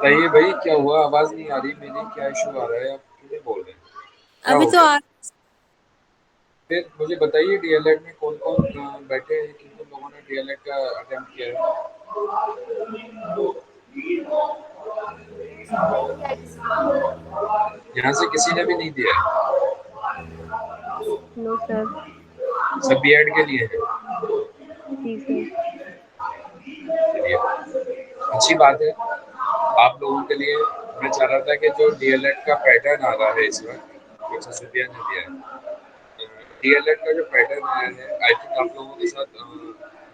बताइए भाई, क्या हुआ? आवाज नहीं आ रही मेरी। क्या इशू आ रहा है? आप क्यों नहीं बोल रहे? क्या अभी हो तो गया? आ। फिर मुझे बताइए, डीएलएड में कौन कौन बैठे हैं, किन किन लोगों ने डीएलएड का अटेम्प्ट किया है? नो सर, नहीं किया किसी ने। यहाँ से किसी ने भी नहीं दिया है? No sir. सब बीएड के लिए है? जी सर। चलिए, अच्छी बात है आप लोगों के लिए। मैं चाह रहा था कि जो डीएलएड का पैटर्न आ रहा है इस बार, जैसा सुप्रिया ने दिया है, डीएलएड का जो पैटर्न आया है, आई थिंक आप लोगों के साथ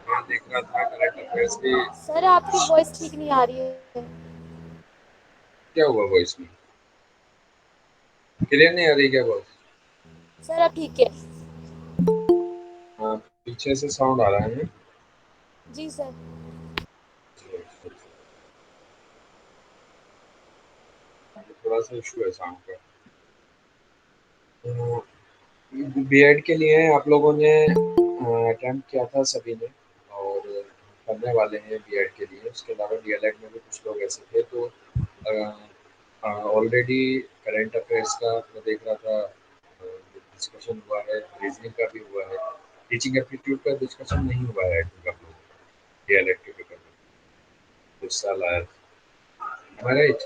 मैं देख रहा था करंट अफेयर्स भी। सर आपकी वॉइस ठीक नहीं आ रही है। क्या हुआ वॉइस में? क्लियर नहीं आ रही क्या वॉइस? सर अब ठीक है। हाँ, पीछे से साउंड आ रहा है। जी सर। थोड़ा सा इशू है साउंड का। बीएड के लिए आप लोगों ने अटेम्प्ट किया था सभी ने, और करने वाले हैं बीएड के लिए। उसके अलावा डीएलएड में भी कुछ लोग ऐसे थे। तो ऑलरेडी करंट अफेयर्स का मैं देख रहा था, डिस्कशन हुआ है, रीजनिंग का भी हुआ है। टीचिंग एप्टीट्यूड का डिस्कशन नहीं हुआ है आई थिंक आप लोगों को डीएलएड के पेपर में। कुछ साल आया था, राइट?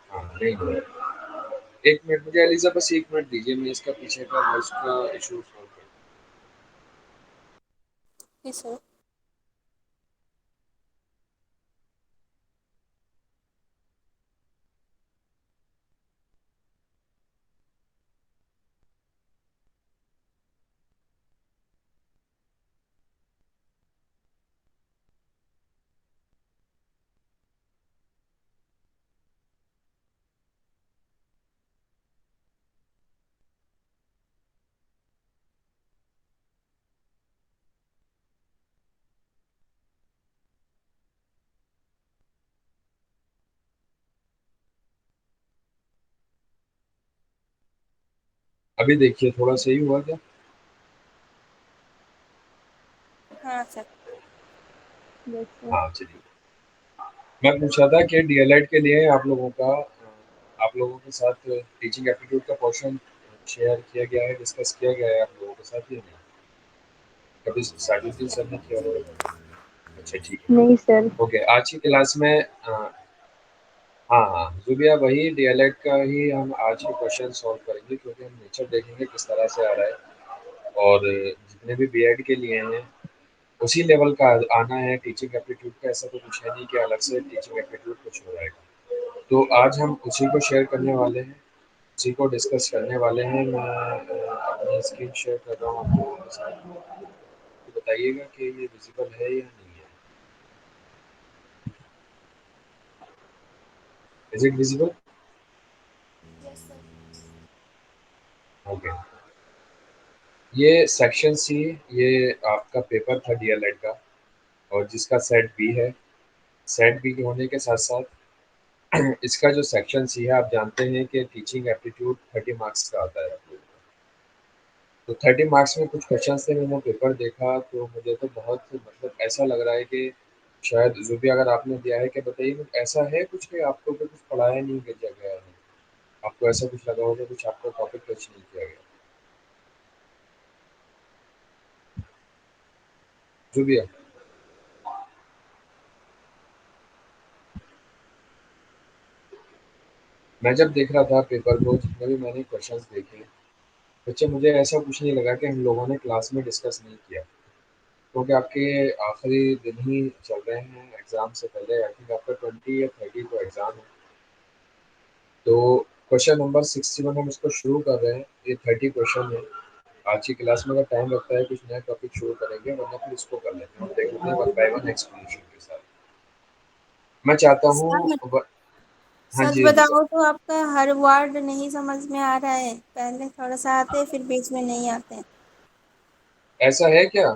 हाँ, नहीं हुआ है। एक मिनट मुझे एलिजा, बस एक मिनट दीजिए, मैं इसका पीछे का वॉइस का इशू सॉल्व कर। जी सर। अभी देखिए, थोड़ा सही हुआ क्या? हाँ सर। Yes sir. हाँ, चलिए। मैं पूछा था कि डीएलएड के लिए आप लोगों के साथ टीचिंग एप्टीट्यूड का पोर्शन शेयर किया गया है, डिस्कस किया गया है आप लोगों के साथ या नहीं? कभी साजुद्दीन सर ने किया होगा। अच्छा, ठीक नहीं सर। है। ओके, आज की क्लास में हाँ हाँ, जुबिया, वही डीएलएड का ही हम आज के क्वेश्चन सॉल्व करेंगे, क्योंकि हम नेचर देखेंगे किस तरह से आ रहा है। और जितने भी बीएड के लिए हैं उसी लेवल का आना है। टीचिंग एप्टीट्यूड का ऐसा तो कुछ है नहीं कि अलग से टीचिंग एप्टीट्यूड कुछ हो जाएगा। तो आज हम उसी को शेयर करने वाले हैं, उसी को डिस्कस करने वाले हैं। मैं अपनी स्क्रीन शेयर कर रहा हूँ आप लोगों के साथ। तो बताइएगा कि ये विजिबल है या नहीं है। Is it visible? Yes sir. Okay. ये सेक्शन सी, ये आपका पेपर था डीएलएड का, और जिसका सेट बी है। सेट बी के होने के साथ साथ इसका जो सेक्शन सी है, आप जानते हैं कि टीचिंग एप्टीट्यूड 30 मार्क्स का आता है। तो 30 मार्क्स में कुछ क्वेश्चन थे। मैंने पेपर देखा तो मुझे तो बहुत मतलब ऐसा लग रहा है कि शायद जो भी अगर आपने दिया है, कि बताइए कुछ ऐसा है कुछ कि आपको तो कुछ पढ़ाया नहीं गया है, आपको ऐसा कुछ लगा होगा कुछ आपको टॉपिक टच नहीं किया गया? जो भी है। मैं जब देख रहा था पेपर को, जितने भी मैंने क्वेश्चंस देखे, बच्चे, मुझे ऐसा कुछ नहीं लगा कि हम लोगों ने क्लास में डिस्कस नहीं किया। क्योंकि आपके आखिरी दिन ही चल रहे हैं एग्ज़ाम से पहले। आई थिंक आपका 20 या 30 को एग्ज़ाम है। तो क्वेश्चन नंबर 61 हम इसको शुरू कर रहे हैं। ये 30 क्वेश्चन है। आज की क्लास में अगर टाइम लगता है कुछ नया टॉपिक शुरू करेंगे, वरना फिर इसको कर लेते हैं, देख लेते हैं वन बाय वन एक्सप्लेनेशन के साथ। मैं चाहता सर हूँ हाँ सच जी एलिजा। बताओ तो आपका हर वर्ड नहीं समझ में आ रहा है। पहले थोड़ा सा आते फिर बीच में नहीं आते। ऐसा है क्या?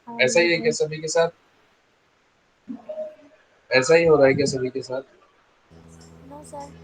हाँ ऐसा जी ही है क्या सर। सभी के साथ? ऐसा ही हो रहा है क्या सभी के साथ? No sir.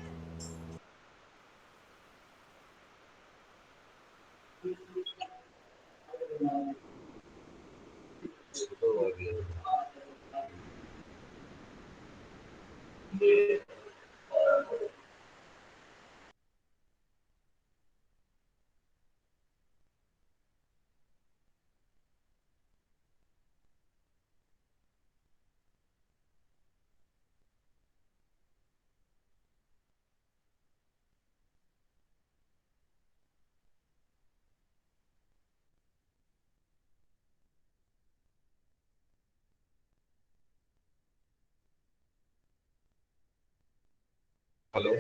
Hello.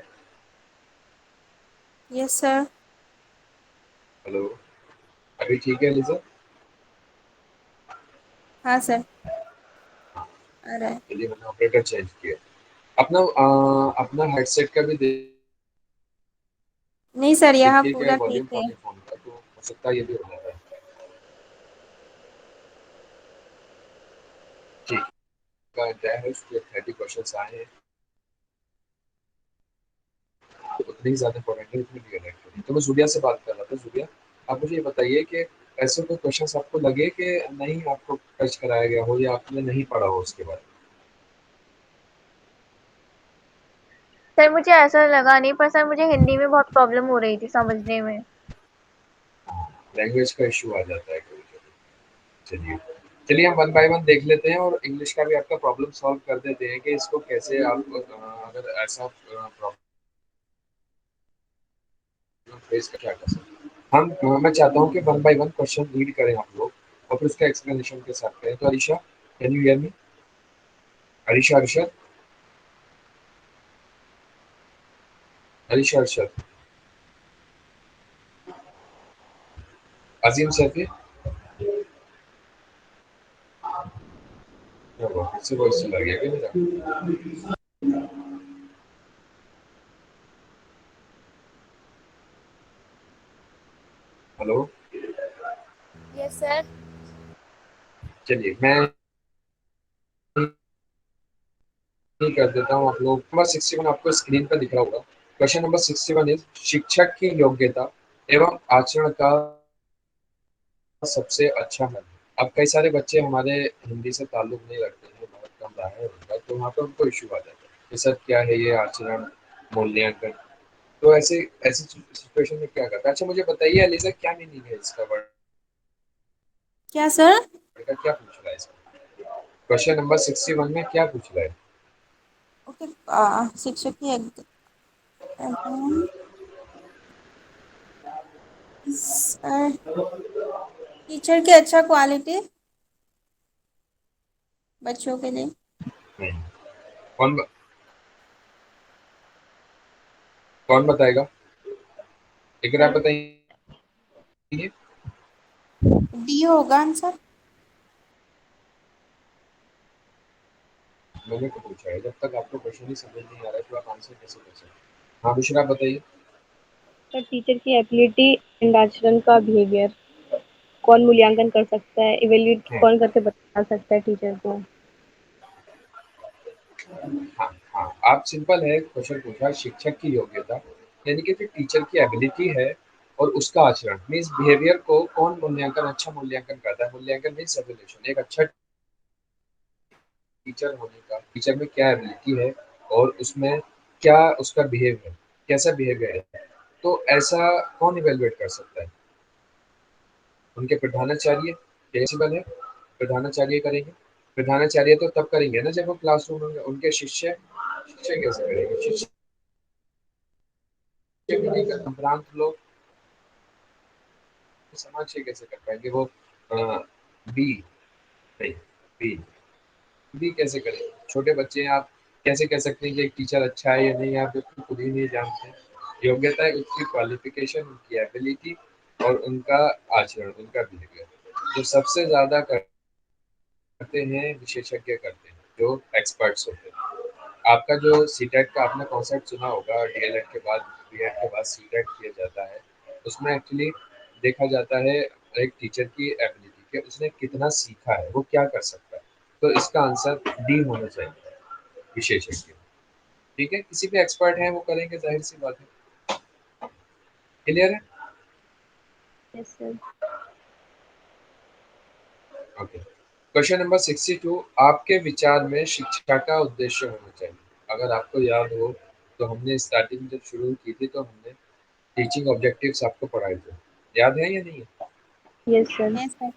Yes sir. Hello. अभी ठीक है लिजा? हाँ सर। आ रहा है। चलिए मैंने ऑपरेटर चेंज किया। अपना अपना हेडसेट का भी नहीं सर, यहाँ देखिए क्या पूरा वॉल्यूम ठीक है। कम है फोन का, तो हो सकता है ये भी हो जाता है। ठीक। का क्या है, उसके 30 क्वेश्चन आए हैं, तो उतने ही ज्यादा इंपॉर्टेंट है, उतनी क्लियर है। तो मैं जूलिया से बात कर रहा था। जूलिया, आप मुझे ये बताइए कि ऐसे कोई क्वेश्चंस आपको लगे कि नहीं आपको टच कराया गया हो या आपने नहीं पढ़ा हो उसके बारे सर मुझे ऐसा लगा नहीं, पर सर मुझे हिंदी में बहुत प्रॉब्लम हो रही थी समझने में। में? लैंग्वेज का इशू आ जाता है कभी कभी। चलिए, चलिए हम वन बाय वन देख लेते हैं और इंग्लिश का भी आपका प्रॉब्लम सॉल्व कर देते हैं कि इसको कैसे आप अगर ऐसा प्रॉब्लम फेस क्या कर सकते हैं। मैं चाहता हूँ कि one by one question read करें आप लोग और फिर उसका एक्सप्लेनेशन के साथ करें। तो Arisha, can you hear me? Arisha Arshad, Arisha Arshad, Azeem Saifi. क्या हुआ, फिर से वॉइस चला गया क्या मेरा? हेलो। Yes sir. चलिए मैं कर देता हूँ। आप लोग नंबर 61 आपको स्क्रीन पर दिख रहा होगा। क्वेश्चन नंबर 61 इज शिक्षक की योग्यता एवं आचरण का सबसे अच्छा है। अब कई सारे बच्चे हमारे हिंदी से ताल्लुक नहीं रखते हैं, बहुत कम रहा है उनका, तो वहाँ पे उनको इशू आ जाता है कि सर क्या है ये आचरण मूल्यांकन। तो ऐसे ऐसी सिचुएशन में क्या करता है? अच्छा मुझे बताइए अलीजा, क्या मीनिंग है इसका वर्ड क्या सर? का, क्या पूछ रहा है इसका? क्वेश्चन नंबर 61 में क्या पूछ रहा है? ओके। शिक्षक की सर, टीचर की अच्छा क्वालिटी बच्चों के लिए। नहीं। कौन कौन बताएगा? एक आप सर बताइए। डी होगा आंसर। मैंने तो पूछा है, जब तक आपको क्वेश्चन ही समझ नहीं आ रहा है तो आप आंसर कैसे कर सकते हैं? हाँ बुशरा, आप बताइए। सर टीचर की एबिलिटी एंड आचरण का बिहेवियर कौन मूल्यांकन कर सकता है, इवेल्यूट हाँ कौन करके बता सकता है टीचर को। हाँ हाँ, आप सिंपल है क्वेश्चन पूछा, शिक्षक की योग्यता यानी कि जो टीचर की एबिलिटी है और उसका आचरण मीन्स बिहेवियर को कौन मूल्यांकन, अच्छा मूल्यांकन करता है। मूल्यांकन मीन्स एवेल्यूशन। एक अच्छा टीचर होने का, टीचर में क्या एबिलिटी है और उसमें क्या उसका बिहेवियर, कैसा बिहेवियर है, तो ऐसा कौन इवेलुएट कर सकता है? उनके प्रधानाचार्य, प्रिंसिपल है, प्रधानाचार्य करेंगे। प्रधानाचार्य तो तब करेंगे ना जब वो क्लासरूम में, उनके शिष्य, शिक्षक कैसे करेंगे? शिक्षक भी नहीं कर, संभ्रांत लोग समाज से कैसे कर पाएंगे वो? बी नहीं, बी बी कैसे करेंगे? छोटे बच्चे हैं, आप कैसे कह सकते हैं कि एक टीचर अच्छा है या नहीं? आप जब खुद ही नहीं जानते। योग्यता है उसकी क्वालिफिकेशन, उनकी एबिलिटी और उनका आचरण, उनका बिहेवियर। जो सबसे ज्यादा करते हैं विशेषज्ञ करते हैं, जो एक्सपर्ट्स होते हैं। आपका जो सीटेट का आपने कॉन्सेप्ट सुना होगा, डीएलएड के बाद, बीएड के बाद सीटेट किया जाता है, उसमें एक्चुअली देखा जाता है एक टीचर की एबिलिटी कि उसने कितना सीखा है, वो क्या कर सकता है। तो इसका आंसर डी होना चाहिए, विशेषज्ञ। ठीक है, किसी भी एक्सपर्ट हैं वो करेंगे, जाहिर सी बात है। क्लियर है? Yes sir. Okay. Question number 62, आपके विचार में शिक्षा का उद्देश्य होना चाहिए। अगर आपको याद हो तो हमने स्टार्टिंग जब शुरू की थी तो हमने टीचिंग ऑब्जेक्टिव्स आपको पढ़ाए थे, याद है या नहीं है? Yes sir. Yes sir.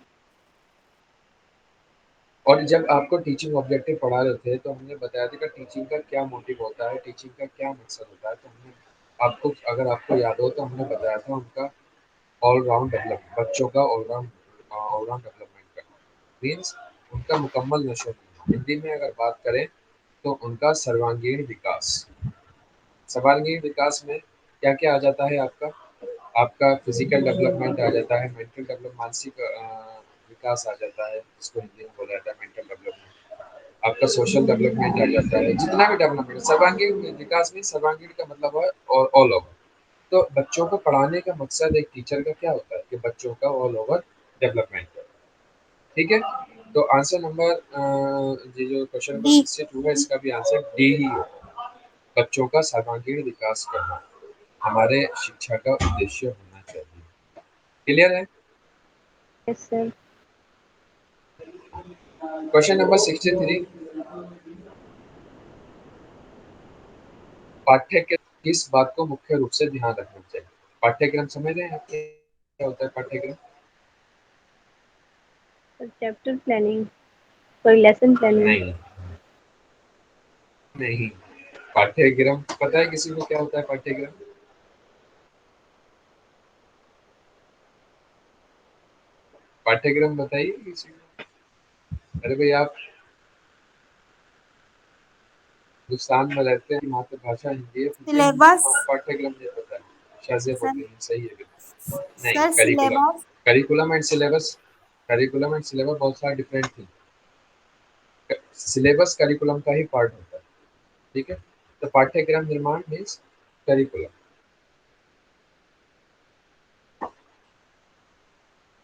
और जब आपको टीचिंग ऑब्जेक्टिव पढ़ा रहे थे तो हमने बताया था कि टीचिंग का क्या मोटिव होता है, टीचिंग का क्या मकसद होता है। तो हमने आपको, अगर आपको याद हो तो हमने बताया था उनका ऑलराउंड डेवलपमेंट, बच्चों का ऑलराउंड ऑलराउंड डेवलपमेंट का मीन्स उनका मुकम्मल नशो। हिंदी में अगर बात करें तो उनका सर्वांगीण विकास। सर्वांगीण विकास में क्या क्या आ जाता है आपका? आपका फिजिकल डेवलपमेंट आ जाता है, मेंटल डेवलप, मानसिक विकास आ जाता है, जिसको हिंदी में बोला जाता है मेंटल डेवलपमेंट। आपका सोशल डेवलपमेंट आ जाता है, जितना भी डेवलपमेंट। सर्वांगीण विकास में सर्वांगीण का मतलब है और ऑल ओवर। तो बच्चों को पढ़ाने का मकसद एक टीचर का क्या होता है कि बच्चों का ऑल ओवर डेवलपमेंट करें। ठीक है, तो आंसर नंबर ये जो क्वेश्चन नंबर डी। 62 है इसका भी आंसर डी ही है। बच्चों का सर्वांगीण विकास करना हमारे शिक्षा का उद्देश्य होना चाहिए। क्लियर है? Yes sir. क्वेश्चन नंबर 63, पाठ्यक्रम किस बात को मुख्य रूप से ध्यान रखना चाहिए? पाठ्यक्रम समझ रहे हैं आप क्या होता है पाठ्यक्रम? Chapter planning, sorry lesson planning. नहीं, नहीं। पाठ्यक्रम पता है किसी को क्या होता है पाठ्यक्रम? पाठ्यक्रम बताइए किसी को। अरे भाई आप हिंदुस्तान में रहते हैं, मातृभाषा हिंदी है, फिर भी सिलेबस। हाँ, पाठ्यक्रम नहीं पता है। शायद सर। होते हैं, सही है बिल्कुल। नहीं, sir curriculum. Syllabus. Curriculum and syllabus, curriculum and syllabus बहुत सारा डिफरेंट थी। सिलेबस करिकुलम का ही पार्ट होता है। ठीक है, तो पाठ्यक्रम निर्माण मीन्स करिकुलम।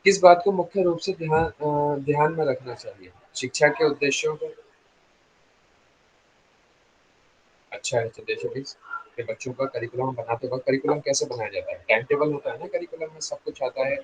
किस बात को मुख्य रूप से ध्यान में रखना चाहिए? शिक्षा के उद्देश्यों को। अच्छा है, तो देखो प्लीज कि बच्चों का करिकुलम बनाते वक्त करिकुलम कैसे बनाया जाता है? टाइम टेबल होता है ना करिकुलम में, सब कुछ आता है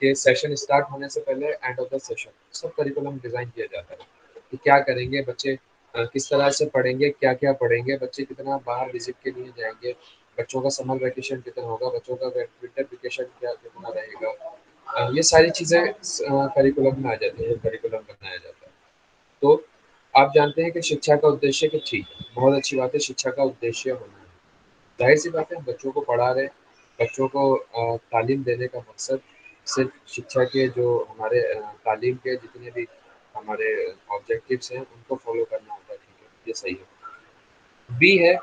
कि सेशन स्टार्ट होने से पहले एंड ऑफ द सेशन सब करिकुलम डिजाइन किया जाता है कि क्या करेंगे बच्चे, किस तरह से पढ़ेंगे, क्या क्या पढ़ेंगे बच्चे, कितना बाहर विजिट के लिए जाएंगे, बच्चों का समर वेकेशन कितना होगा, बच्चों का विंटर वेकेशन क्या कितना रहेगा। ये सारी चीजें करिकुलम में आ जाती है, करिकुलम बनाया जाता है। तो आप जानते हैं कि शिक्षा का उद्देश्य कि ठीक है, बहुत अच्छी बात है, शिक्षा का उद्देश्य होना है। जाहिर सी बात है, हम बच्चों को पढ़ा रहे हैं, बच्चों को तालीम देने का मकसद सिर्फ शिक्षा के जो हमारे तालीम के जितने भी हमारे ऑब्जेक्टिव्स हैं उनको फॉलो करना होता है। ठीक है, ये सही है। बी है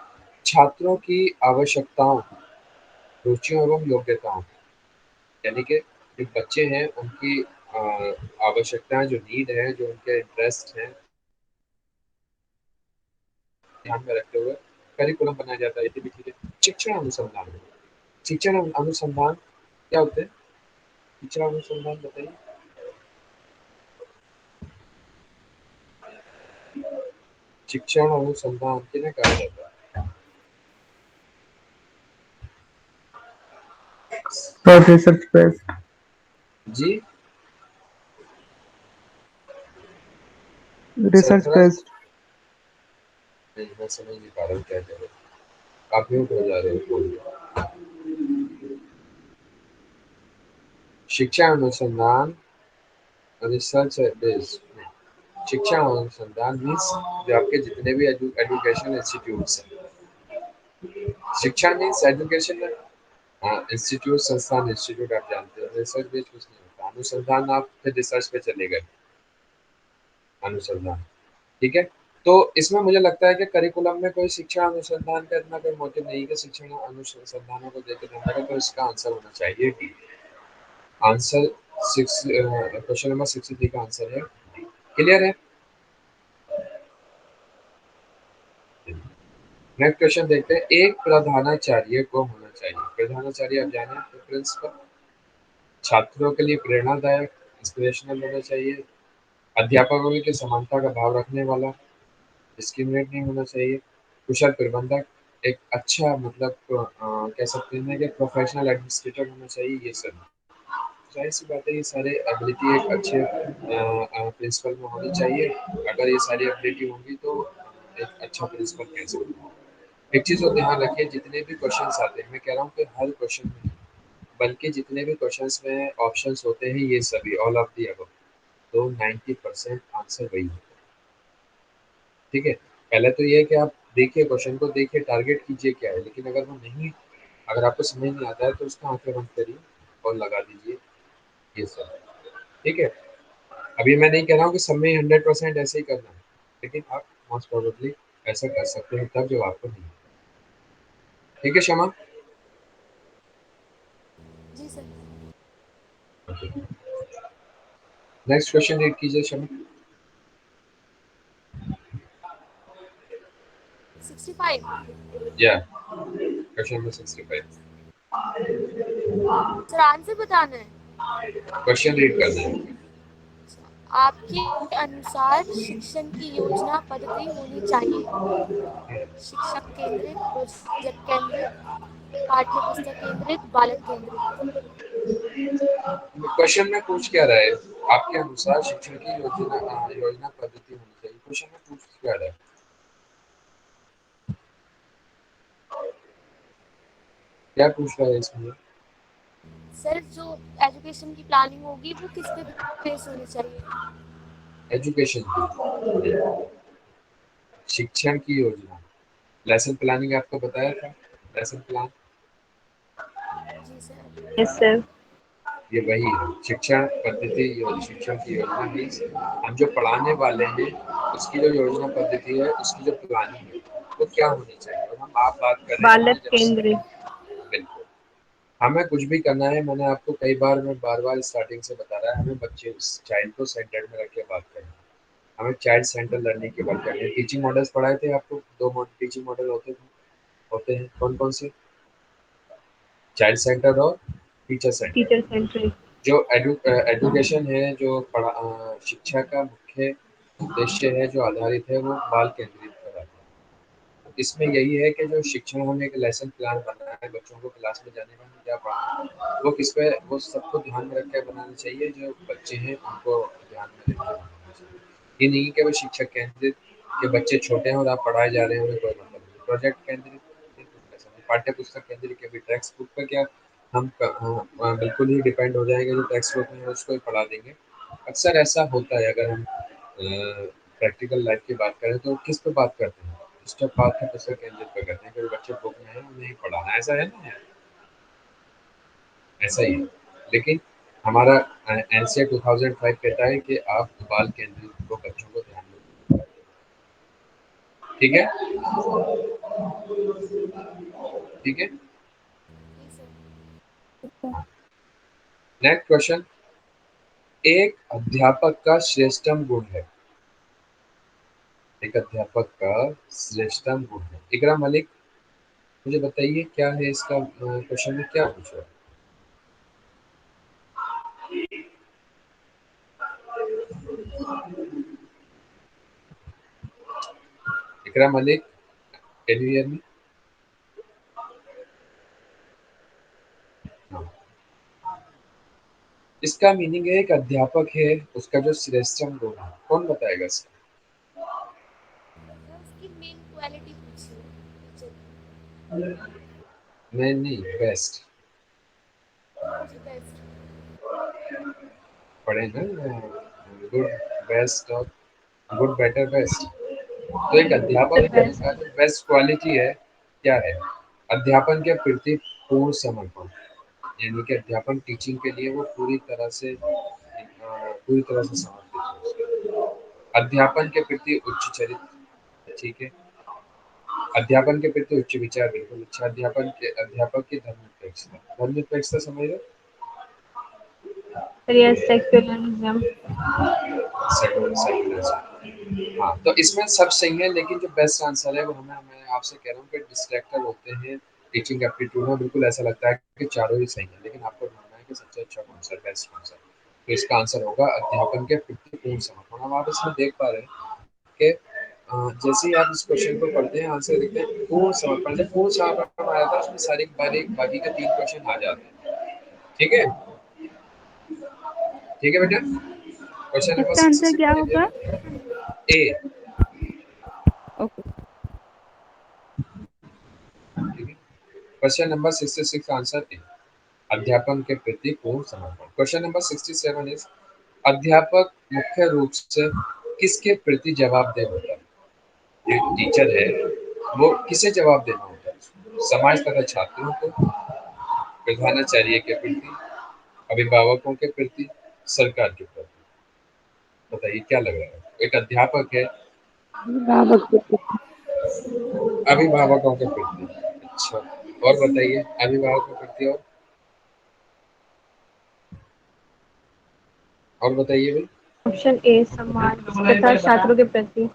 छात्रों की आवश्यकताओं, रुचियों एवं योग्यताओं, यानी कि जो बच्चे हैं उनकी आवश्यकताएं, जो नीड है, जो उनके इंटरेस्ट हैं, ध्यान में रखते हुए करिकुलम बनाया जाता है। ये भी ठीक है। शिक्षण अनुसंधान, शिक्षण अनुसंधान क्या होते हैं? शिक्षण अनुसंधान बताइए। शिक्षण अनुसंधान किन्हें कहा जाता Not research based. है? जी, Research सरफराज। based. नहीं, मैं समझ नहीं पा रहा हूँ क्या कह रहे हो, आप म्यूट हो जा रहे हो बोलिए। शिक्षा अनुसंधान रिसर्च बेस्ड। शिक्षा अनुसंधान मीन्स जो आपके जितने भी एजुकेशन इंस्टीट्यूट्स हैं, शिक्षा मीन्स एजुकेशन, इंस्टीट्यूट, संस्थान, इंस्टीट्यूट आप जानते हो। रिसर्च बेस्ड कुछ नहीं होता, अनुसंधान आप फिर रिसर्च पे चले गए, अनुसंधान। ठीक है, तो इसमें मुझे लगता है कि करिकुलम में कोई शिक्षा अनुसंधान का इतना कोई मोटिव नहीं कि शिक्षण अनुसंधानों को देकर देना है, तो इसका आंसर होना चाहिए D. Answer six, question number 63 का आंसर है। क्लियर है? नेक्स्ट क्वेश्चन देखते हैं। एक प्रधानाचार्य को होना चाहिए, प्रधानाचार्य आप जाने तो प्रिंसिपल, छात्रों के लिए प्रेरणादायक, इंस्पिरेशनल होना चाहिए, अध्यापकों के समानता का भाव रखने वाला, डिस्क्रिमिनेट नहीं होना चाहिए, कुशल प्रबंधक, एक अच्छा मतलब कह सकते हैं कि प्रोफेशनल एडमिनिस्ट्रेटर होना चाहिए। ये सब जाहिर सी बात है, ये सारे एबिलिटी एक अच्छे प्रिंसिपल में होनी चाहिए। अगर ये सारी एबिलिटी होंगी तो एक अच्छा प्रिंसिपल कह सकते हैं। एक चीज़ और ध्यान रखिए, जितने भी क्वेश्चंस आते हैं, मैं कह रहा हूँ कि हर क्वेश्चन में, बल्कि जितने भी क्वेश्चंस में ऑप्शंस होते हैं ये सभी ऑल ऑफ दी अबव, तो 90% आंसर वही होता है। ठीक है, पहले तो ये है कि आप देखिए क्वेश्चन को, देखिए टारगेट कीजिए क्या है, लेकिन अगर वो नहीं, अगर आपको समझ नहीं आता है तो उसका आंखें बंद करिए और लगा दीजिए, ये सब। ठीक है, अभी मैं नहीं कह रहा हूँ कि सब में 100% ऐसे ही करना है, लेकिन आप मोस्ट प्रोबेबली ऐसा कर सकते हैं तब जब आपको नहीं। ठीक है शमा? जी सर। नेक्स्ट क्वेश्चन रीड कीजिए शमा। 65। या क्वेश्चन नंबर 65। सर आंसर बताना है। क्वेश्चन रीड करना है। आपके अनुसार शिक्षण की योजना पद्धति होनी चाहिए शिक्षक केंद्रित, प्रोजेक्ट केंद्रित, पाठ्य पुस्तक केंद्रित, बालक केंद्रित। क्वेश्चन में पूछ क्या रहा है? आपके अनुसार शिक्षण की योजना पद्धति होनी चाहिए। क्वेश्चन में पूछ क्या रहा है? क्या पूछ रहा है इसमें? सर जो एजुकेशन की प्लानिंग होगी वो किस पे बेस होनी चाहिए? एजुकेशन की, शिक्षण की योजना, लेसन प्लानिंग आपको बताया था, लेसन प्लान। जी सर। Yes sir. ये वही है शिक्षण पद्धति, शिक्षण की योजना मीन्स हम जो पढ़ाने वाले हैं उसकी जो योजना पद्धति है, उसकी जो प्लानिंग है वो क्या होनी चाहिए। और हम आप बात कर रहे हैं बालक हमने जब, केंद्रित। बिल्कुल, हमें कुछ भी करना है, मैंने आपको कई बार, मैं बार बार स्टार्टिंग से बता रहा है, हमें बच्चे चाइल्ड को सेंटर में रख के बात करनी है। हमें चाइल्ड सेंटर लर्निंग की बात करनी है। टीचिंग मॉडल्स पढ़ाए थे आपको, दो टीचिंग मॉडल होते हैं कौन कौन से? चाइल्ड सेंटर और टीचर सेंटर। Teacher centric. जो एजुकेशन है, जो शिक्षा का मुख्य उद्देश्य है, जो आधारित है, वो बाल केंद्रित पर आता है। इसमें यही है कि जो शिक्षण, हम एक लेसन प्लान बनाना है बच्चों को क्लास में जाने का क्या पढ़ाना है, वो किस पे, वो सबको ध्यान में रख के बनाना चाहिए। जो बच्चे हैं उनको ध्यान में रख के बनाना चाहिए। ये नहीं कि वो शिक्षक केंद्रित के बच्चे छोटे हैं और आप पढ़ाए जा रहे हैं, उन्हें कोई मतलब नहीं। प्रोजेक्ट केंद्रित, पाठ्य पुस्तक केंद्रित के भी टेक्स्ट बुक पर क्या हम बिल्कुल ही डिपेंड हो जाएंगे, जो टेक्स्ट बुक में है उसको ही पढ़ा देंगे। अक्सर ऐसा होता है। अगर हम प्रैक्टिकल लाइफ की बात करें तो किस पे बात करते हैं? इस पे पाठ्य पुस्तक केंद्रित पे करते हैं कि बच्चे बुक में है उन्हें ही पढ़ाना, ऐसा है ना? ऐसा ही है। लेकिन हमारा एनसीआर 2005 कहता है कि आप बाल केंद्रित को, बच्चों को ध्यान में। ठीक है, ठीक है। जी सर। नेक्स्ट क्वेश्चन, एक अध्यापक का श्रेष्ठतम गुण है। एक अध्यापक का श्रेष्ठतम गुण है। इकरा मलिक, मुझे बताइए क्या है इसका, क्वेश्चन में क्या पूछा है? Iqra Malik, can you hear me? इसका मीनिंग है एक अध्यापक है, उसका जो श्रेष्ठतम गुण है, कौन बताएगा इसका? सर उसकी मेन क्वालिटी पूछिए टीचर की। नहीं नहीं, बेस्ट। जी बेस्ट। पढ़े ना, गुड, बेस्ट और गुड, बेटर, बेस्ट। तो एक द अध्यापक बेस्ट। का जो बेस्ट क्वालिटी है क्या है? अध्यापन के प्रति पूर्ण समर्पण, यानी कि अध्यापन टीचिंग के लिए वो पूरी तरह से समर्पित है। अध्यापन के प्रति उच्च चरित्र, ठीक है। अध्यापन के प्रति उच्च विचार, बिल्कुल अच्छा। अध्यापक की धर्मनिरपेक्षता, धर्मनिरपेक्षता समझ रहे? Yes, secularism. सेक्युलरिज्म, हाँ। तो इसमें सब सही है, लेकिन जो बेस्ट आंसर है वो हमें, मैं आपसे कह रहा हूँ कि डिस्ट्रैक्टर होते हैं टीचिंग एप्टीट्यूड में। बिल्कुल ऐसा लगता है कि चारों ही सही है, लेकिन आपको ढूंढना है कि सबसे अच्छा कौन सा, बेस्ट कौन सा। तो इसका आंसर होगा अध्यापन के प्रति पूर्ण समर्पण। अब आप इसमें देख पा रहे हैं कि जैसे ही आप इस क्वेश्चन को पढ़ते हैं, आंसर देखते हैं पूर्ण समर्पण। जब पूर्ण समर्पण आया था उसमें सारी बाकी के 3 क्वेश्चन आ जाते हैं। ठीक है, ठीक है बेटा। क्वेश्चन नंबर इसका आंसर क्या 66 होगा? A. Okay. Question number 66 answer A, अध्यापन के प्रति पूर्ण समर्पण। क्वेश्चन नंबर 67 इज अध्यापक मुख्य रूप से किसके प्रति जवाबदेह होता है? जो टीचर है वो किसे जवाब देना होता है? समाज तथा छात्रों को, प्रधानाचार्य के प्रति, अभिभावकों के प्रति, सरकार के प्रति। बताइए क्या लग रहा है? एक अध्यापक है अभिभावकों के प्रति। अच्छा, और बताइए अभिभावकों के प्रति और बताइए भाई। ऑप्शन ए समाज तथा छात्रों के प्रति।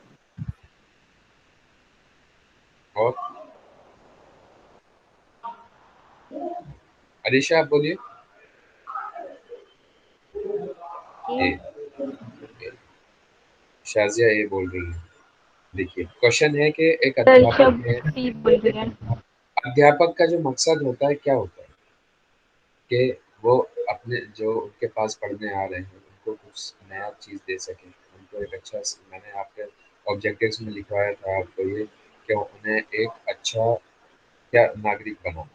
और अलीशा आप बोलिए। ए, ए, शाजिया ये बोल रही है। देखिए क्वेश्चन है कि एक अध्यापक है, टी बोल रही है। अध्यापक का जो मकसद होता है क्या होता है कि वो अपने जो उनके पास पढ़ने आ रहे हैं उनको कुछ नया चीज़ दे सकें, उनको एक अच्छा, मैंने आपके ऑब्जेक्टिव्स में लिखवाया था आपको ये कि उन्हें एक अच्छा क्या नागरिक बनाना,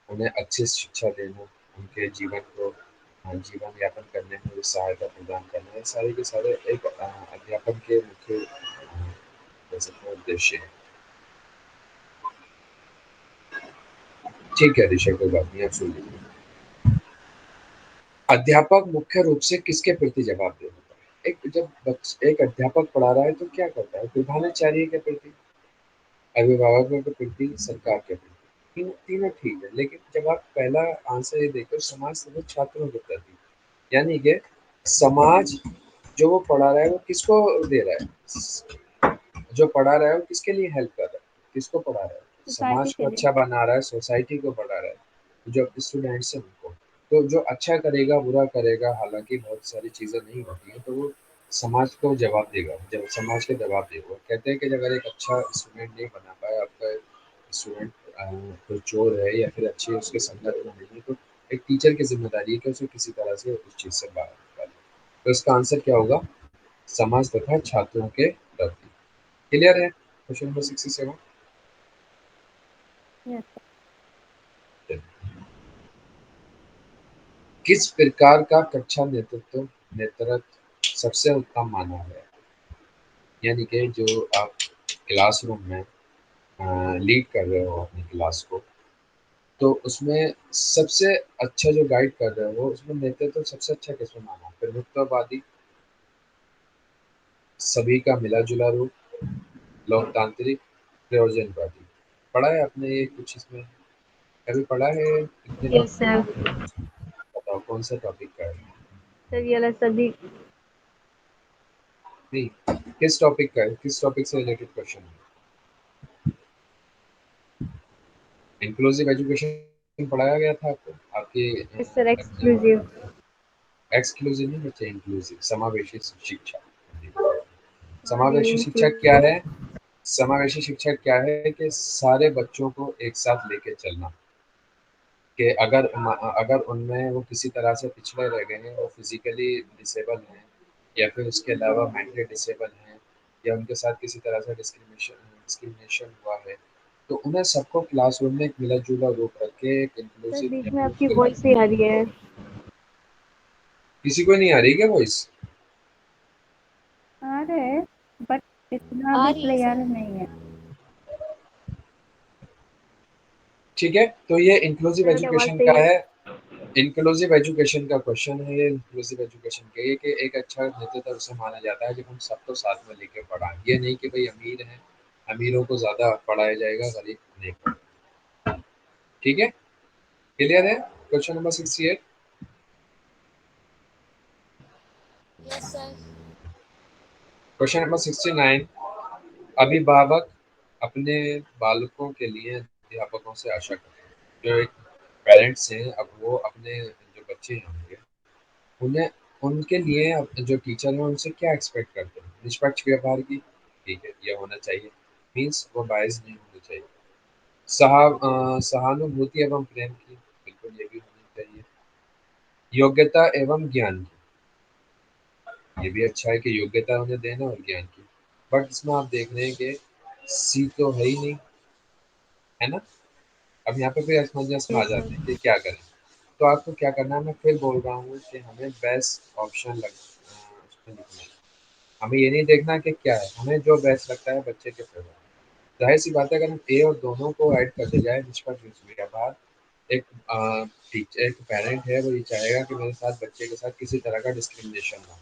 उन्हें अच्छी शिक्षा देना, उनके जीवन को जीवन यापन करने में सहायता प्रदान करना, ये सारे के सारे एक अध्यापन के मुख्य कह सकते हैं उद्देश्य है। ठीक है ऋषभ, कोई बात नहीं, आप सुन लीजिए। अध्यापक मुख्य रूप से किसके प्रति जवाबदेह होता है? एक अध्यापक पढ़ा रहा है तो क्या करता है? प्रधानाचार्य के प्रति, अभिभावकों के प्रति, सरकार के प्रति। तीनों ठीक है, लेकिन जब आप पहला आंसर ये देखो समाज तथा छात्रों के प्रति, यानी कि समाज जो वो पढ़ा रहा है वो किसको दे रहा है? जो पढ़ा रहा है वो किसके लिए हेल्प कर रहा है? किसको पढ़ा रहा है? सोसाइटी समाज के को लिए। अच्छा बना रहा है, सोसाइटी को पढ़ा रहा है, जो स्टूडेंट्स हैं उनको। तो जो अच्छा करेगा बुरा करेगा, हालांकि बहुत सारी चीज़ें नहीं होती हैं, तो वो समाज को जवाब देगा, जब समाज के जवाब देगा। कहते हैं कि अगर एक अच्छा स्टूडेंट नहीं बना पाया, आपका स्टूडेंट कोई चोर है या फिर अच्छी उसके संगत में नहीं है, तो एक टीचर की जिम्मेदारी है कि उसे किसी तरह से उस चीज़ से बाहर निकाले। तो इसका आंसर क्या होगा? समाज तथा छात्रों के प्रति। क्लियर है क्वेश्चन नंबर 67? यस। किस प्रकार का कक्षा नेतृत्व सबसे उत्तम माना है? यानी कि जो आप क्लासरूम में लीड कर रहे हो अपनी क्लास को, तो उसमें सबसे अच्छा जो गाइड कर रहे हो उसमें नेतृत्व सबसे अच्छा किसमें माना? प्रभुत्ववादी, सभी का मिला जुला रूप, लोकतांत्रिक, प्रयोजनवादी। पढ़ा है आपने ये कुछ इसमें? कभी पढ़ा है इतने में? Yes sir. बताओ कौन सा टॉपिक का है? सर ये वाला सभी। नहीं, किस टॉपिक का है? किस टॉपिक से रिलेटेड क्वेश्चन है? इंक्लूसिव एजुकेशन पढ़ाया गया था आपको आपके यस सर एक्सक्लूसिव। एक्सक्लूसिव नहीं बच्चे, इंक्लूसिव, समावेशी शिक्षा। सॉरी समावेशी शिक्षा क्या इंक्लूसिव। है? समावेशी शिक्षा क्या है कि सारे बच्चों को एक साथ लेके चलना, कि अगर उनमें वो किसी तरह से पिछड़े रह गए हैं, वो फिजिकली डिसेबल हैं या फिर उसके अलावा मेंटली डिसेबल हैं या उनके साथ किसी तरह से डिस्क्रिमिनेशन हुआ है, तो उन्हें सबको क्लासरूम में एक मिला जुला रूप रख के एक सर इंक्लूसिव बीच में आपकी अप्रोच। वॉइस ही आ रही है। किसी को नहीं आ रही क्या वॉइस? आ रहे हैं, बट इतना आ भी रही है क्लियर सर। नहीं है। ठीक है, तो ये इंक्लूसिव सर आवाज एजुकेशन का सही है। है। इंक्लूसिव एजुकेशन का क्वेश्चन है ये। इंक्लूसिव एजुकेशन के ये कि एक अच्छा नेतृत्व उसे माना जाता है जब हम सबको साथ में लेके पढ़ाएं। ये नहीं कि भाई अमीर हैं, अमीरों को ज़्यादा पढ़ाया जाएगा, गरीब नहीं पढ़ाया। ठीक है, क्लियर है question number 68? Yes sir. Question number 69, अभिभावक अपने बालकों के लिए अध्यापकों से आशा करते हैं। जो एक पेरेंट्स हैं, अब वो अपने जो बच्चे होंगे उन्हें, उनके लिए जो टीचर हैं उनसे क्या एक्सपेक्ट करते हैं? निष्पक्ष व्यवहार की, ठीक है, ये होना चाहिए, मीन्स वो बायस नहीं होना चाहिए। सहानुभूति एवं प्रेम की, बिल्कुल ये भी होनी चाहिए। योग्यता एवं ज्ञान की, ये भी अच्छा है कि योग्यता उन्हें देना और ज्ञान की। बट इसमें आप देख रहे हैं कि सी तो है ही नहीं, है ना? अब यहाँ पे फिर असमंजस में जी आ सर। जाते हैं कि क्या करें। तो आपको क्या करना है, मैं फिर बोल रहा हूँ कि हमें बेस्ट ऑप्शन उसमें लिखना है। हमें ये नहीं देखना कि क्या है, हमें जो बेस्ट लगता है बच्चे के फेवर। जाहिर सी बात है, अगर हम ए और दोनों को ऐड कर दिया जाए निष्पक्ष व्यवहार, एक टीचर एक पेरेंट है वो ये चाहेगा कि मेरे साथ बच्चे के साथ किसी तरह का डिस्क्रिमिनेशन ना हो।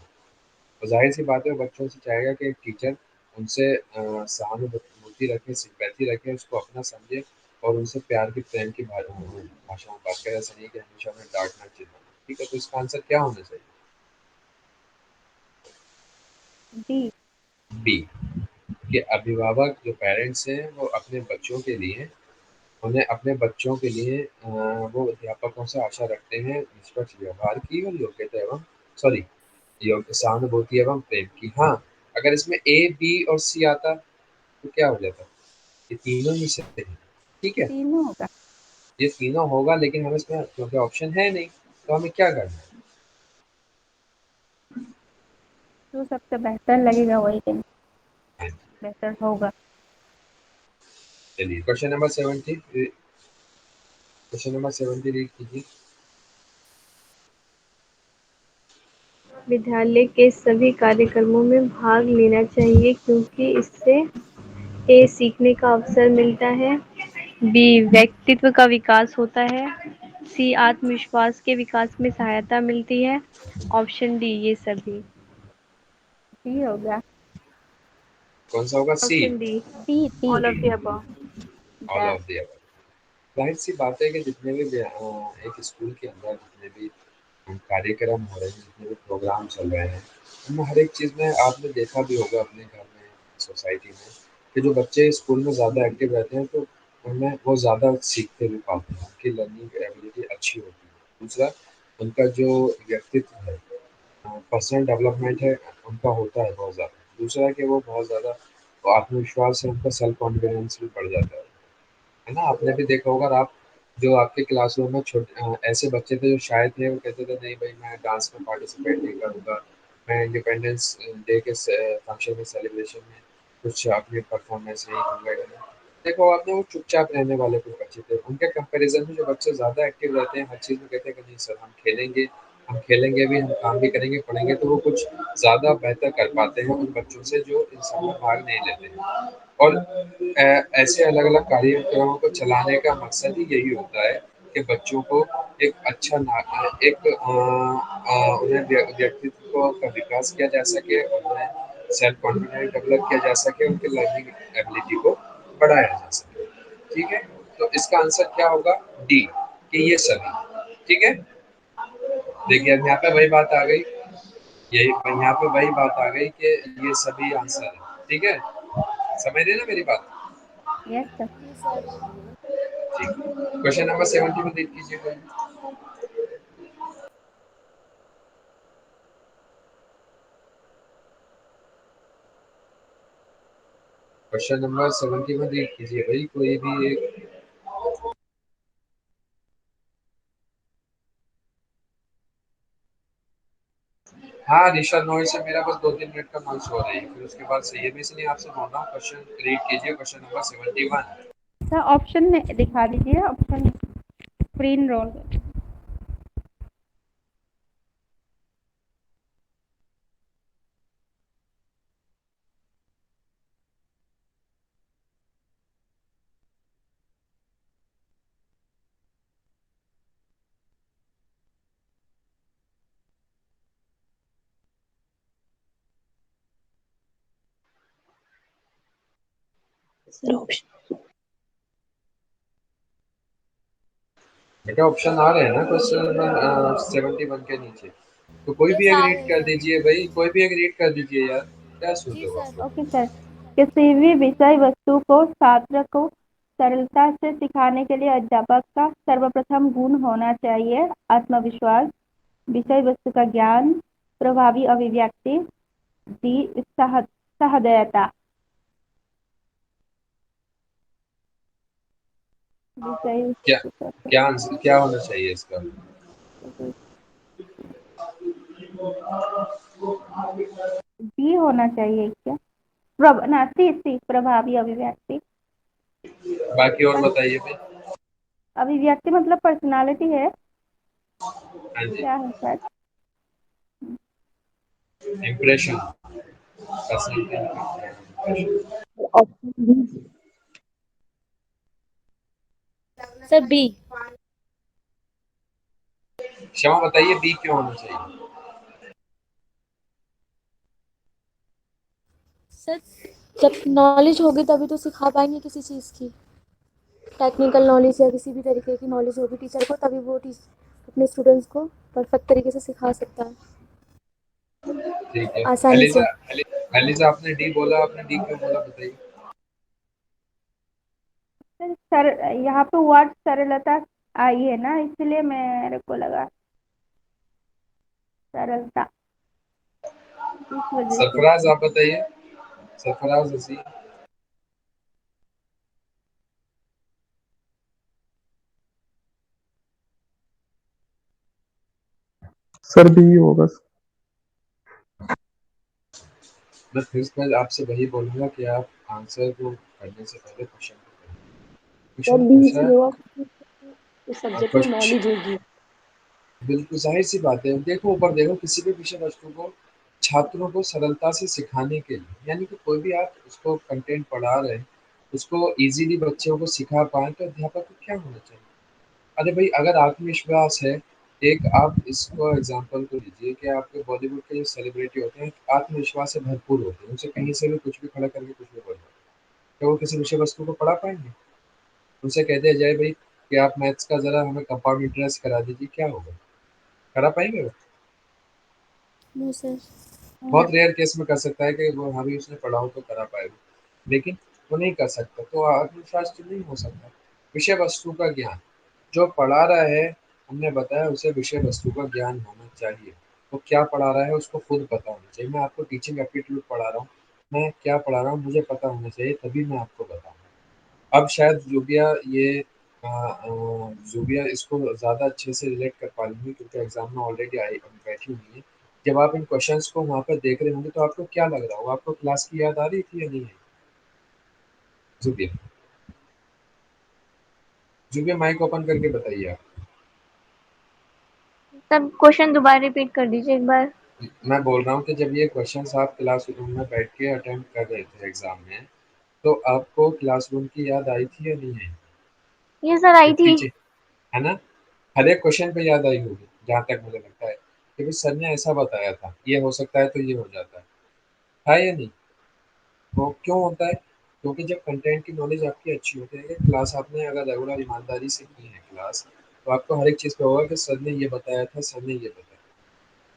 तो जाहिर सी बात है वो बच्चों से चाहेगा कि एक टीचर उनसे सहानुभूति रखे, सिंपैथी रखे, उसको अपना समझे और उनसे प्यार की प्रेम की भाषा में बात करे। ऐसा नहीं कि हमेशा उन्हें डांटना चिल्लाना। ठीक है, तो इसका आंसर क्या होना चाहिए? डी। बी। कि अभिभावक जो पेरेंट्स हैं वो अपने बच्चों के लिए उन्हें अपने बच्चों के लिए वो अध्यापकों से आशा रखते हैं निष्पक्ष व्यवहार की और योग्यता एवं सॉरी सहानुभूति एवं प्रेम की। हाँ, अगर इसमें ए बी और सी आता तो क्या हो जाता? ये तीनों ही से है। ठीक है, तीनों होगा। ये तीनों होगा, लेकिन हमें इसमें क्योंकि ऑप्शन है नहीं, तो हमें क्या करना है? जो सबसे बेहतर लगेगा वही देंगे, बेहतर होगा। चलिए क्वेश्चन नंबर 70 रीड कीजिए। विद्यालय के सभी कार्यक्रमों में भाग लेना चाहिए क्योंकि इससे ए सीखने का अवसर मिलता है, बी व्यक्तित्व का विकास होता है, सी आत्मविश्वास के विकास में सहायता मिलती है, ऑप्शन डी ये सभी। डी होगा। कौन सा होगा? C. Option D, D D. All of the above. All the of the above. जाहिर सी बात है कि जितने भी एक स्कूल के अंदर जितने भी कार्यक्रम हो रहे हैं, जितने भी प्रोग्राम चल रहे हैं, उनमें हर एक चीज़ में आपने देखा भी होगा अपने घर में, सोसाइटी में, कि जो बच्चे स्कूल में ज़्यादा एक्टिव रहते हैं तो उनमें वो ज़्यादा सीखते भी पाते हैं, उनकी लर्निंग एबिलिटी अच्छी होती है। दूसरा, उनका जो व्यक्तित्व है, पर्सनल डेवलपमेंट है, उनका होता है बहुत ज़्यादा। दूसरा कि वो बहुत ज़्यादा आत्मविश्वास से उनका सेल्फ कॉन्फिडेंस भी बढ़ जाता है ना? आपने भी देखा होगा। और आप जो आपके क्लासरूम में ऐसे बच्चे थे जो शायद थे, वो कहते थे नहीं भाई मैं डांस में पार्टिसिपेट नहीं करूँगा, मैं इंडिपेंडेंस डे के फंक्शन में सेलिब्रेशन में कुछ अपनी परफॉर्मेंस नहीं दूंगा। देखो आपने, वो चुपचाप रहने वाले कुछ बच्चे थे, उनके कंपैरिजन में जो बच्चे ज़्यादा एक्टिव रहते हैं, हर चीज़ में कहते हैं कि नहीं सर हम खेलेंगे भी, हम काम भी करेंगे, पढ़ेंगे, तो वो कुछ ज़्यादा बेहतर कर पाते हैं उन बच्चों से जो इन सब में भाग नहीं लेते हैं। और ऐसे अलग-अलग कार्यक्रमों को चलाने का मकसद ही यही होता है कि बच्चों को एक अच्छा उन्हें व्यक्तित्व का विकास किया जा सके और उन्हें सेल्फ कॉन्फिडेंस डेवलप किया जा सके, उनकी लर्निंग एबिलिटी को बढ़ाया जा सके। ठीक है, तो इसका आंसर क्या होगा? डी, कि ये सभी। ठीक है, देखिए अब यहाँ पे वही बात आ गई, यही यहाँ पे वही बात आ गई कि ये सभी आंसर है। ठीक है, समझ रहे ना मेरी बात? Yes sir. जी सर। ठीक। क्वेश्चन नंबर 70 में देख कीजिएगा। क्वेश्चन नंबर 70 में देख कीजिए भाई, कोई भी एक। हाँ ऋषभ, नॉइस से मेरा बस 2-3 मिनट का नॉइस हो रही है, फिर उसके बाद सही है। मैं इसलिए आपसे बोल रहा हूँ, क्वेश्चन रीड कीजिए, क्वेश्चन नंबर 71। सर ऑप्शन में दिखा दीजिए, option screen roll. Sir option. बेटा ऑप्शन आ रहे हैं ना क्वेश्चन नंबर 71 के नीचे, तो कोई भी यस एक आ रीड रहे हैं कर सर। दीजिए भाई, कोई भी एक रीड कर दीजिए यार, क्या जी सुनते हो सर। आप लोग? Okay sir. किसी भी विषय वस्तु को छात्र को सरलता से सिखाने के लिए अध्यापक का सर्वप्रथम गुण होना चाहिए आत्मविश्वास, विषय वस्तु का ज्ञान, प्रभावी अभिव्यक्ति, डी सहृदयता। विषय क्या वस्तु का क्या आंसर क्या होना चाहिए इसका? डी होना चाहिए क्या? ना सी सी प्रभावी अभिव्यक्ति। बाकी और बताइए भाई। अभिव्यक्ति मतलब पर्सनालिटी है, हाँ जी। क्या है sir? Impression, personality. Option D. Sir B. क्षमा बताइए, बी क्यों होना चाहिए? सर जब नॉलेज होगी तभी तो सिखा पाएंगे किसी चीज़ की, टेक्निकल नॉलेज या किसी भी तरीके की नॉलेज होगी टीचर को, तभी वो अपने स्टूडेंट्स को परफेक्ट तरीके से सिखा सकता है ठीक है। आसानी एलिजा, से। एलिजा आपने डी बोला, आपने डी क्यों बोला बताइए? सर यहाँ पे वर्ड सरलता आई है ना, इसलिए मेरे को लगा सरलता, इस वजह से। सरफराज आप बताइए, सरफराज हसी। सर भी होगा। मैं फिर आपसे वही बोलूंगा कि आप आंसर को करने से पहले क्वेश्चन को पढ़िए। सर क्वेश्चन बी पूछा है इसलिए हुआ क्योंकि इस और सब्जेक्ट में क्वेश्चन, नॉलेज होगी। बिल्कुल जाहिर सी बात है। देखो ऊपर देखो, किसी भी विषय वस्तु को छात्रों को सरलता से सिखाने के लिए, यानी कि कोई भी आप उसको कंटेंट पढ़ा रहे हैं, उसको इजीली बच्चों को सिखा पाए, तो अध्यापक को क्या होना चाहिए? अरे भाई, अगर आत्मविश्वास है, एक आप इसको एग्जांपल को लीजिए कि आपके बॉलीवुड के जो सेलिब्रिटी होते हैं, आत्मविश्वास से भरपूर होते हैं, उनसे कहीं से भी कुछ भी खड़ा करके कुछ भी बोल दो, तो वो किसी विषय वस्तु को पढ़ा पाएंगे? उनसे कह दिया जाए भाई कि आप मैथ्स का जरा हमें कंपाउंड इंटरेस्ट करा दीजिए, क्या होगा? करा पाएंगे वो? No sir. बहुत रेयर केस में कर सकता है कि वो हाँ भी उसने पढ़ा हो तो करा पाएगा, लेकिन वो नहीं कर सकता, तो आत्मविश्वास तो नहीं हो सकता। विषय वस्तु का ज्ञान, जो पढ़ा रहा है, हमने बताया उसे विषय वस्तु का ज्ञान होना चाहिए। वो क्या पढ़ा रहा है उसको खुद पता होना चाहिए। मैं आपको टीचिंग एप्टीट्यूड पढ़ा रहा हूँ, मैं क्या पढ़ा रहा हूँ मुझे पता होना चाहिए, तभी मैं आपको बताऊँगा। अब शायद ज़ूबिया ये ज़ूबिया इसको ज़्यादा अच्छे से रिलेट कर पा रही है, क्योंकि एग्ज़ाम में ऑलरेडी आई बैठी हुई है। जब आप इन क्वेश्चंस को वहाँ पे देख रहे होंगे तो आपको क्या लग रहा होगा? आपको क्लास की याद आ रही थी या नहीं आई? ज़ुबिया, ज़ुबिया माइक ओपन करके बताइए आप। सर क्वेश्चन दोबारा रिपीट कर दीजिए एक बार। मैं बोल रहा हूँ कि जब ये क्वेश्चंस आप क्लासरूम में बैठ के अटेम्प्ट कर रहे थे एग्ज़ाम में, तो आपको क्लासरूम की याद आई थी या नहीं आई? ये सर आई जब थी। पीछे, है ना? हर एक क्वेश्चन पे याद आई होगी, जहाँ तक मुझे लगता है, कि भाई सर ने ऐसा बताया था, ये हो सकता है तो ये हो जाता है या नहीं? वो क्यों होता है? क्योंकि जब कंटेंट की नॉलेज आपकी अच्छी होती है, क्लास आपने अगर रेगुलर ईमानदारी से की है क्लास, तो आपको हर एक चीज़ पे होगा कि सर ने ये बताया था, सर ने ये बताया।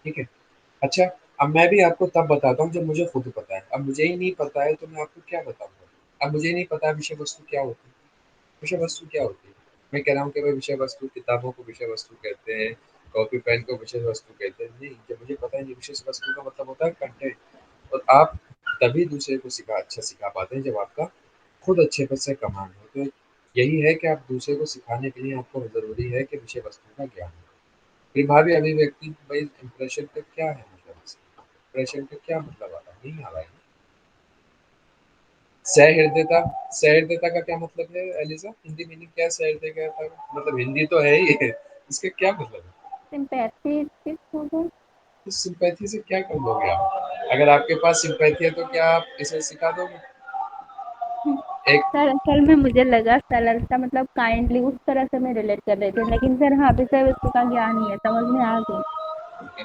ठीक है? अच्छा, अब मैं भी आपको तब बताता हूँ जब मुझे खुद पता है। अब मुझे ही नहीं पता है तो मैं आपको क्या बताऊँगा? अब मुझे ही नहीं पता है विषय वस्तु क्या होती है। विषय वस्तु क्या होती है? मैं कह रहा हूँ कि भाई विषय वस्तु किताबों को विषय वस्तु कहते हैं, कॉपी पेन को विषय वस्तु कहते हैं। नहीं, जब मुझे पता है नहीं, विषय वस्तु का मतलब होता है कंटेंट। और आप तभी दूसरे को अच्छा सिखा पाते हैं जब आपका खुद अच्छे से कमांड हो। तो यही है कि आप दूसरे को सिखाने के लिए आपको ज़रूरी है कि विषय वस्तु का ज्ञान हो। प्रभावी अभिव्यक्ति भाई, इंप्रेशन का क्या है मतलब? इंप्रेशन का क्या मतलब आ रहा है? नहीं आ रहा है। सहृदयता, सहृदयता का क्या मतलब है एलिजा? हिंदी मीनिंग क्या है सहृदयता का? मतलब हिंदी तो है ही है, इसका क्या मतलब है? सिंपैथी किस होगा? तो सिंपैथी से क्या कर लोगे आप? अगर आपके पास सिंपैथी है तो क्या आप इसे सिखा दोगे? एक, सर असल में मुझे लगा सरलता मतलब काइंडली, उस तरह से मैं रिलेट कर रही थी, लेकिन सर हाँ विषय वस्तु का ज्ञान ही है, समझ में आ गई।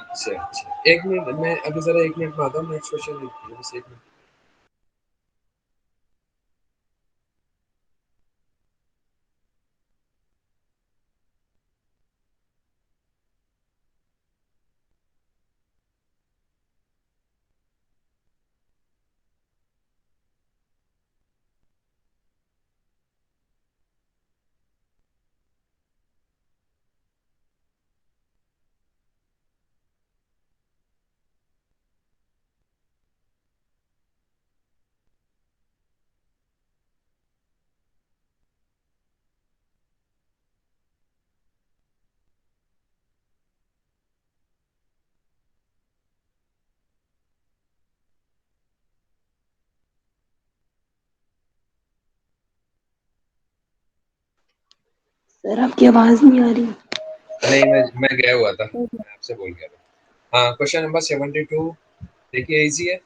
अच्छा अच्छा, एक मिनट, मैं अभी जरा एक मिनट में आता हूँ, नेक्स्ट क्वेश्चन लिखिए बस एक मिनट। सर आपकी आवाज नहीं आ रही। नहीं, मैं गया हुआ था, मैं आपसे बोल गया था। हाँ, क्वेश्चन नंबर 72 देखिए, इजी है,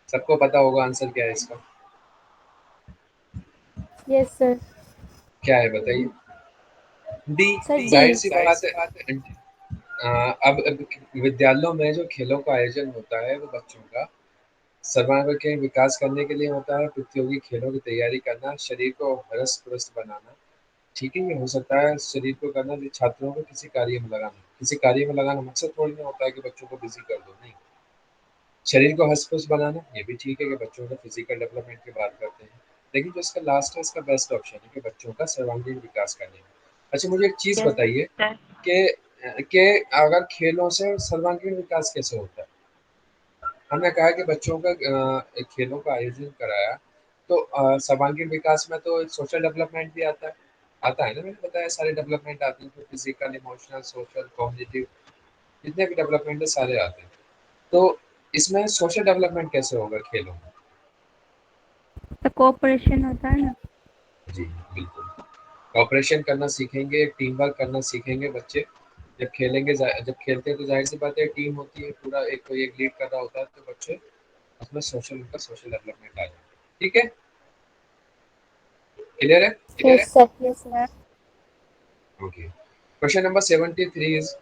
सबको पता होगा आंसर क्या है इसका। Yes sir. क्या है बताइए? डी। Sir D. जाहिर सी बात है। अब विद्यालयों में जो खेलों का आयोजन होता है वो बच्चों का सर्वांग के विकास करने के लिए होता है। प्रतियोगी खेलों की तैयारी करना, शरीर को हरस पुरस्त बनाना। ठीक है, ये हो सकता है शरीर को करना, जो छात्रों को किसी कार्य में लगाना। किसी कार्य में लगाना मकसद थोड़ी ना होता है कि बच्चों को बिजी कर दो, नहीं। शरीर को हस्त-पुष्ट बनाना, ये भी ठीक है कि बच्चों का फिजिकल डेवलपमेंट की बात करते हैं। लेकिन जो इसका लास्ट है, इसका बेस्ट ऑप्शन है कि बच्चों का सर्वांगीण विकास करने में। अच्छा, मुझे एक चीज़ यस बताइए सर। कि कि अगर खेलों से सर्वांगीण विकास कैसे होता है? हमने कहा कि बच्चों का खेलों का आयोजन कराया, तो सर्वांगीण विकास में तो सोशल डेवलपमेंट भी आता है ना, मैंने बताया सारे डेवलपमेंट आते हैं, तो फिजिकल, इमोशनल, सोशल, कॉग्निटिव, जितने भी डेवलपमेंट है सारे आते हैं। तो इसमें सोशल डेवलपमेंट कैसे होगा खेलों में? तो कोऑपरेशन होता है ना। जी, बिल्कुल। कोऑपरेशन करना सीखेंगे, टीम वर्क करना सीखेंगे बच्चे। जब खेलेंगे, जब खेलते हैं तो ज़ाहिर-सी बात है टीम होती है, पूरा एक कोई एक लीड कर रहा होता है, तो बच्चे उसमें उनका सोशल डेवलपमेंट आ जाए। ठीक है? क्लियर है? Yes sir. Yes sir. Okay. Question number 73 is,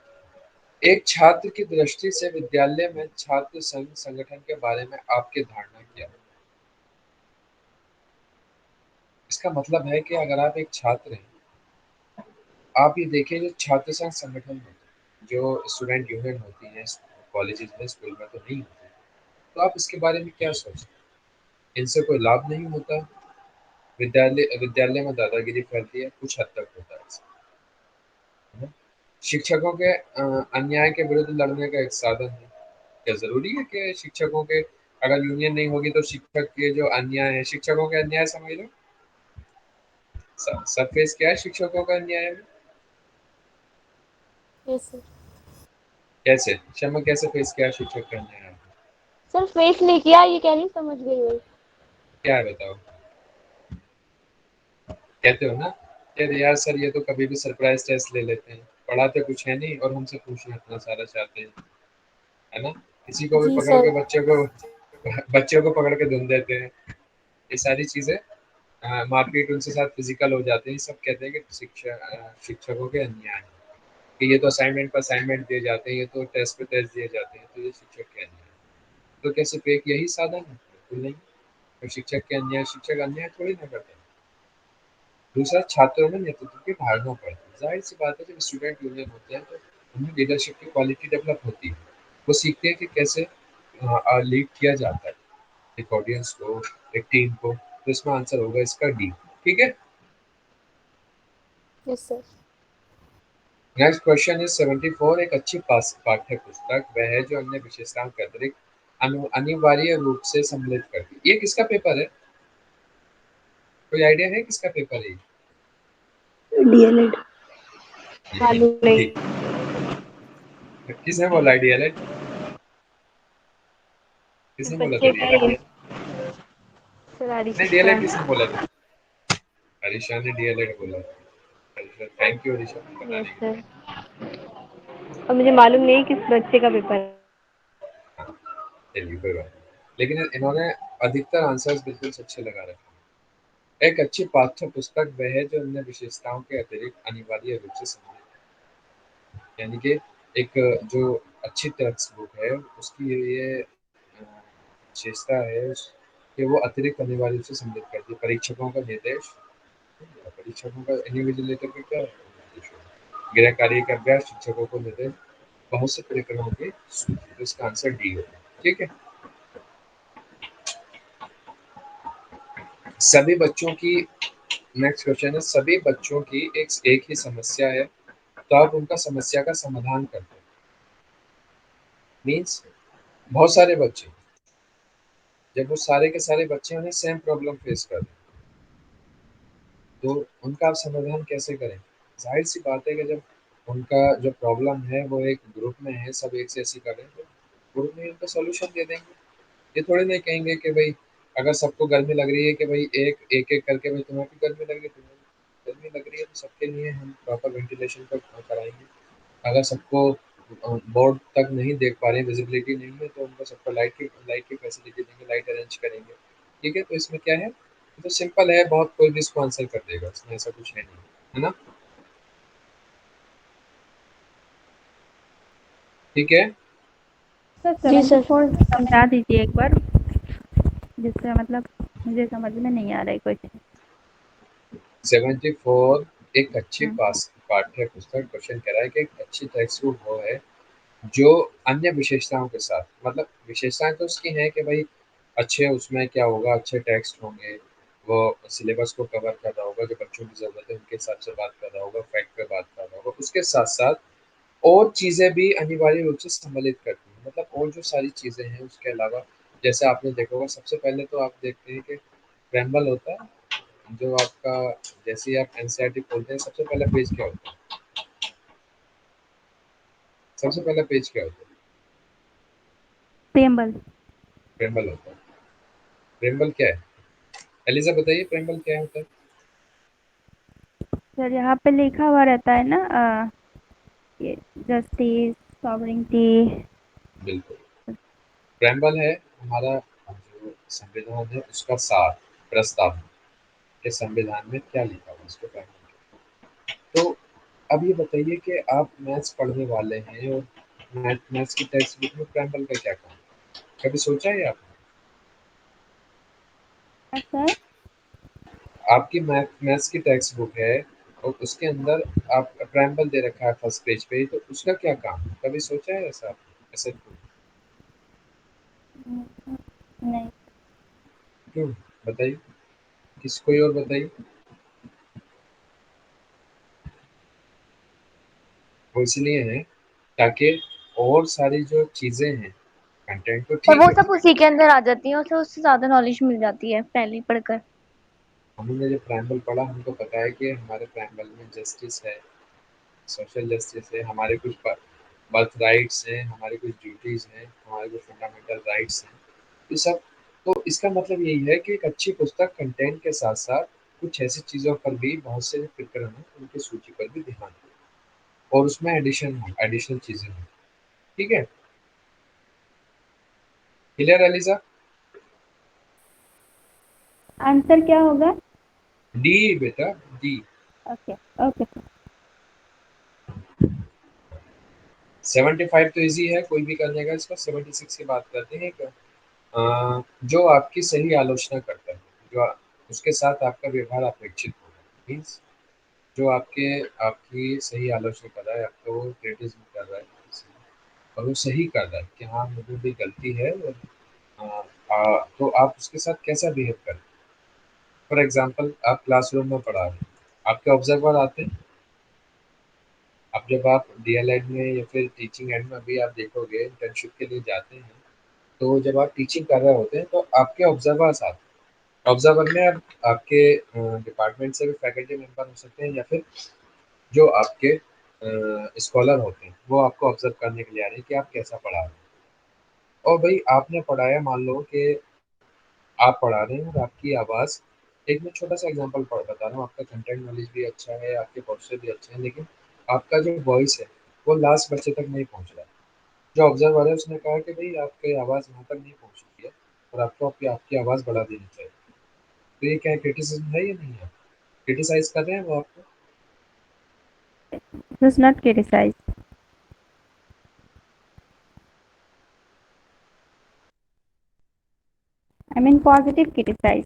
एक छात्र की दृष्टि से विद्यालय में छात्र संघ संगठन के बारे में आपकी धारणा क्या है? इसका मतलब है कि अगर आप एक छात्र हैं, आप ये देखिए जो छात्र संघ संगठन होते हैं, जो स्टूडेंट यूनियन होती है कॉलेजेस में, स्कूल में तो नहीं होती, तो आप इसके बारे में क्या सोचते हैं? इनसे कोई लाभ नहीं होता, विद्यालय विद्यालय में दादागिरी फैलती है, कुछ हद तक होता है इससे, है ना? शिक्षकों के अन्याय के विरुद्ध लड़ने का एक साधन है। क्या ज़रूरी है कि शिक्षकों के, अगर यूनियन नहीं होगी तो शिक्षक के जो अन्याय है, शिक्षकों के अन्याय समझ लो, सब फेस किया है शिक्षकों का अन्याय में? Yes sir. कैसे? शर्मा कैसे फेस किया है शिक्षक का अन्याय आपने? सर फेस नहीं किया, ये कह नहीं समझ गई वही। क्या है बताओ? कहते हो ना, अरे यार सर ये तो कभी भी सरप्राइज़ टेस्ट ले लेते हैं, पढ़ाते कुछ है नहीं और हमसे पूछना इतना सारा चाहते हैं, है ना? किसी को भी जी पकड़ सर। के बच्चों को पकड़ के धुन देते हैं। ये सारी चीज़ें मारपीट उनके साथ फिज़िकल हो जाते हैं, सब कहते हैं कि शिक्षकों के अन्याय है, कि ये तो असाइनमेंट पे असाइनमेंट दिए जाते हैं, ये तो टेस्ट पे टेस्ट दिए जाते हैं, तो ये शिक्षक के अन्याय है। तो क्या सिर्फ़ एक यही साधन है? बिल्कुल नहीं। तो शिक्षक अन्याय थोड़ी ना करते हैं। दूसरा, छात्रों में नेतृत्व की भावना बढ़ती है। ज़ाहिर-सी बात है जब स्टूडेंट यूनियन होते हैं तो उनमें लीडरशिप की क्वालिटी डेवलप होती है। वो सीखते हैं कि कैसे लीड किया जाता है, एक ऑडियंस को, एक टीम को। तो इसमें आंसर होगा इसका डी। ठीक है? Yes sir. Next question is 74, एक अच्छी पाठ्य पुस्तक वह है जो अन्य विशेषताओं के अतिरिक्त अनिवार्य रूप से सम्मिलित करती है। ये किसका पेपर है? कोई आइडिया है किसका पेपर है ये? डीएलएड। मालूम नहीं। ठीक। किसने बोला डीएलएड? किसने बोला था बच्चे का डीएलएड? ही सर नहीं, आरिश डीएलएड खान। किसने बोला था? अरीशा ने डीएलएड बोला था। Arisha, thank you Arisha yes बताने के सर। लिए। और मुझे मालूम नहीं किस बच्चे का पेपर है। हाँ, चलिए कोई बात नहीं। लेकिन इन्होंने अधिकतर आंसर्स बिल्कुल सच्चे लगा रखे हैं। एक अच्छी पाठ्य पुस्तक वह है जो अन्य विशेषताओं के अतिरिक्त अनिवार्य रूप से सम्मिलित है। यानी कि एक जो अच्छी टेक्स्ट बुक है उसकी ये विशेषता है कि वो अतिरिक्त अनिवार्य रूप से सम्मिलित करती है। परीक्षकों का निर्देश, परीक्षकों का इन्विजिलेटर का क्या निर्देश होगा? गृह कार्य का अभ्यास, शिक्षकों को निर्देश, बहुत से परिक्रमों की सूची। तो इसका आंसर डी होगा। ठीक है? सभी बच्चों की नेक्स्ट क्वेश्चन है, सभी बच्चों की एक ही समस्या है, तो आप उनका समस्या का समाधान करते हैं। मीन्स बहुत सारे बच्चे, जब वो सारे के सारे बच्चे उन्हें सेम प्रॉब्लम फेस कर रहे हैं, तो उनका आप समाधान कैसे करें? जाहिर सी बात है कि जब उनका जो प्रॉब्लम है वो एक ग्रुप में है, सब एक जैसी करें तो ग्रुप में उनको सॉल्यूशन दे देंगे। ये थोड़ी नहीं कहेंगे कि भाई अगर सबको गर्मी लग रही है कि भाई एक एक करके भाई तुम्हें भी गर्मी लग रही है, तुम्हें भी। गर्मी लग रही है तो सबके लिए हम प्रॉपर वेंटिलेशन का कराएँगे। अगर सबको बोर्ड तक नहीं देख पा रहे हैं, विज़िबिलिटी नहीं है, तो उनको सबको लाइट की फैसिलिटी देंगे, लाइट अरेंज करेंगे। ठीक है? तो इसमें क्या है, ये तो सिंपल है, बहुत कोई भी इसको आंसर कर देगा, इसमें ऐसा कुछ है नहीं, है ना? ठीक है? सर जी सर। 74 समझा दीजिए एक बार, जिससे मतलब मुझे समझ में नहीं आ रहा है कुछ। 74 एक अच्छी हुँ, पाठ्य पुस्तक क्वेश्चन कह रहा है कि एक अच्छी टेक्स्ट बुक वो है जो अन्य विशेषताओं के साथ, मतलब विशेषताएँ तो उसकी हैं कि भाई अच्छे उसमें क्या होगा, अच्छे टेक्स्ट होंगे, वो सिलेबस को कवर कर रहा होगा, जो बच्चों की ज़रूरत है उनके हिसाब से बात कर रहा होगा, फैक्ट पे बात कर रहा होगा। उसके साथ-साथ और चीज़ें भी अनिवार्य रूप से सम्मिलित करती हैं, मतलब और जो सारी चीज़ें हैं उसके अलावा, जैसे आपने देखा होगा, सबसे पहले तो आप देखते हैं कि प्रेम्बल होता है, जो आपका, जैसे ही आप एनसीईआरटी खोलते हैं सबसे पहला पेज क्या होता है? सबसे पहला पेज क्या होता है? प्रेमबल। प्रेम्बल होता है। प्रेम्बल क्या है? एलिज़ा बताइए प्रेम्बल क्या होता है? सर यहाँ पे लिखा हुआ रहता है ना ये जस्टिस, सॉवरेनिटी। बिल्कुल। प्रेम्बल है हमारा जो संविधान है उसका सार, प्रस्तावना कि संविधान में क्या लिखा हुआ है उसके प्रेम्बल में। तो अब ये बताइए कि आप मैथ्स पढ़ने वाले हैं और मैथ्स की टेक्स्ट बुक में प्रेम्बल का क्या काम है? कभी सोचा है आपने? हाँ सर। आपकी मैथ्स की टेक्स्ट बुक है और उसके अंदर आप प्रेम्बल दे रखा है फर्स्ट पेज पे, तो उसका क्या काम है? कभी सोचा है ऐसा आपने? ऐसा क्यों? नहीं। क्यों? बताइए। कोई और बताइए। वो इसलिए है ताकि और सारी जो चीज़ें हैं, कंटेंट तो और ठीक वो है। सब उसी के अंदर आ जाती है, उसे उससे ज्यादा नॉलेज मिल जाती है पहले ही पढ़कर। हमने जब प्रेम्बल पढ़ा हमको पता है कि हमारे प्रेम्बल में जस्टिस है, सोशल जस्टिस है, हमारे कुछ बर्थ राइट्स हैं, हमारी कुछ ड्यूटीज़ हैं, हमारे कुछ फंडामेंटल राइट्स हैं। ये सब, तो इसका मतलब यही है कि एक अच्छी पुस्तक कंटेंट के साथ-साथ कुछ ऐसी चीज़ों पर भी, बहुत से प्रकरण हैं, उनकी सूची पर भी ध्यान दें और उसमें एडिशनल चीज़ें हों। ठीक है? Clear Eliza? आंसर क्या होगा? डी बेटा, डी। Okay, okay sir. 75 तो ईज़ी है, कोई भी कर लेगा इसको। 76 की बात करते हैं। एक जो आपकी सही आलोचना करता है, जो उसके साथ आपका व्यवहार अपेक्षित होगा। मीन्स जो आपकी सही आलोचना कर रहा है, आपको क्रिटिसिज़्म कर रहा है और वो सही कर रहा है कि हाँ, मुझे भी गलती है, और तो आप उसके साथ कैसा बिहेव करें? फॉर एग्ज़ाम्पल आप क्लासरूम में पढ़ा रहे हैं, आपके ऑब्ज़र्वर आते हैं। अब जब आप डीएलएड में या फिर टीचिंग एड में अभी आप देखोगे इंटर्नशिप के लिए जाते हैं, तो जब आप टीचिंग कर रहे होते हैं तो आपके ऑब्ज़र्वर्स आते हैं। ऑब्ज़र्वर में अब आपके डिपार्टमेंट से भी फैकल्टी मेंबर हो सकते हैं या फिर जो आपके स्कॉलर होते हैं, वो आपको ऑब्ज़र्व करने के लिए आ रहे हैं कि आप कैसा पढ़ा रहे हैं। और भई आपने पढ़ाया, मान लो कि आप पढ़ा रहे हैं और आपकी आवाज़, एक मैं छोटा-सा एग्ज़ाम्पल बता रहा हूँ, आपका कंटेंट नॉलेज भी अच्छा है, आपके पोस्चर भी अच्छे हैं, लेकिन आपका जो वॉइस है, वो लास्ट बच्चे तक नहीं पहुँच रहा है। जो ऑब्ज़र्वर है उसने कहा कि भई आपकी आवाज़ यहाँ तक नहीं पहुँच रही है और आपको आपकी आपकी आवाज़ बढ़ा देनी चाहिए। तो ये क्या है, क्रिटिसिज़्म है या नहीं है? क्रिटिसाइज़ कर रहे हैं वो आपको? This is not criticise. I mean positive criticise.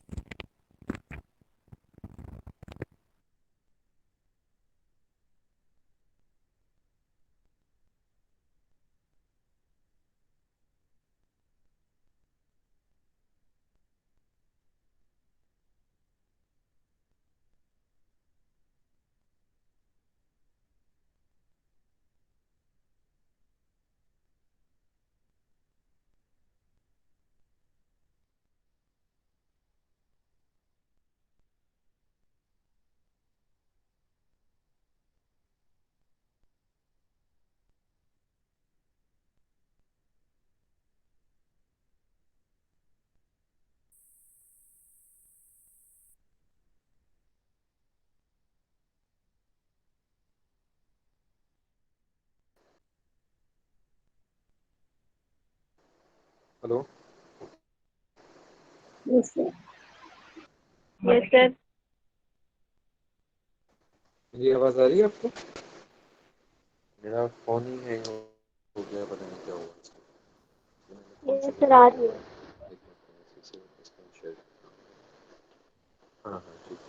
Hello. Yes sir. Yes sir. मेरी आवाज़ आ रही है आपको? मेरा फ़ोन ही हैंग हो गया, पता नहीं क्या हुआ इसको। मैंने फ़ोन से यस सर, लगा आ के रही है। एक मिनट में इसी से स्क्रीन शेयर करता हूँ। हाँ, हाँ, ठीक है।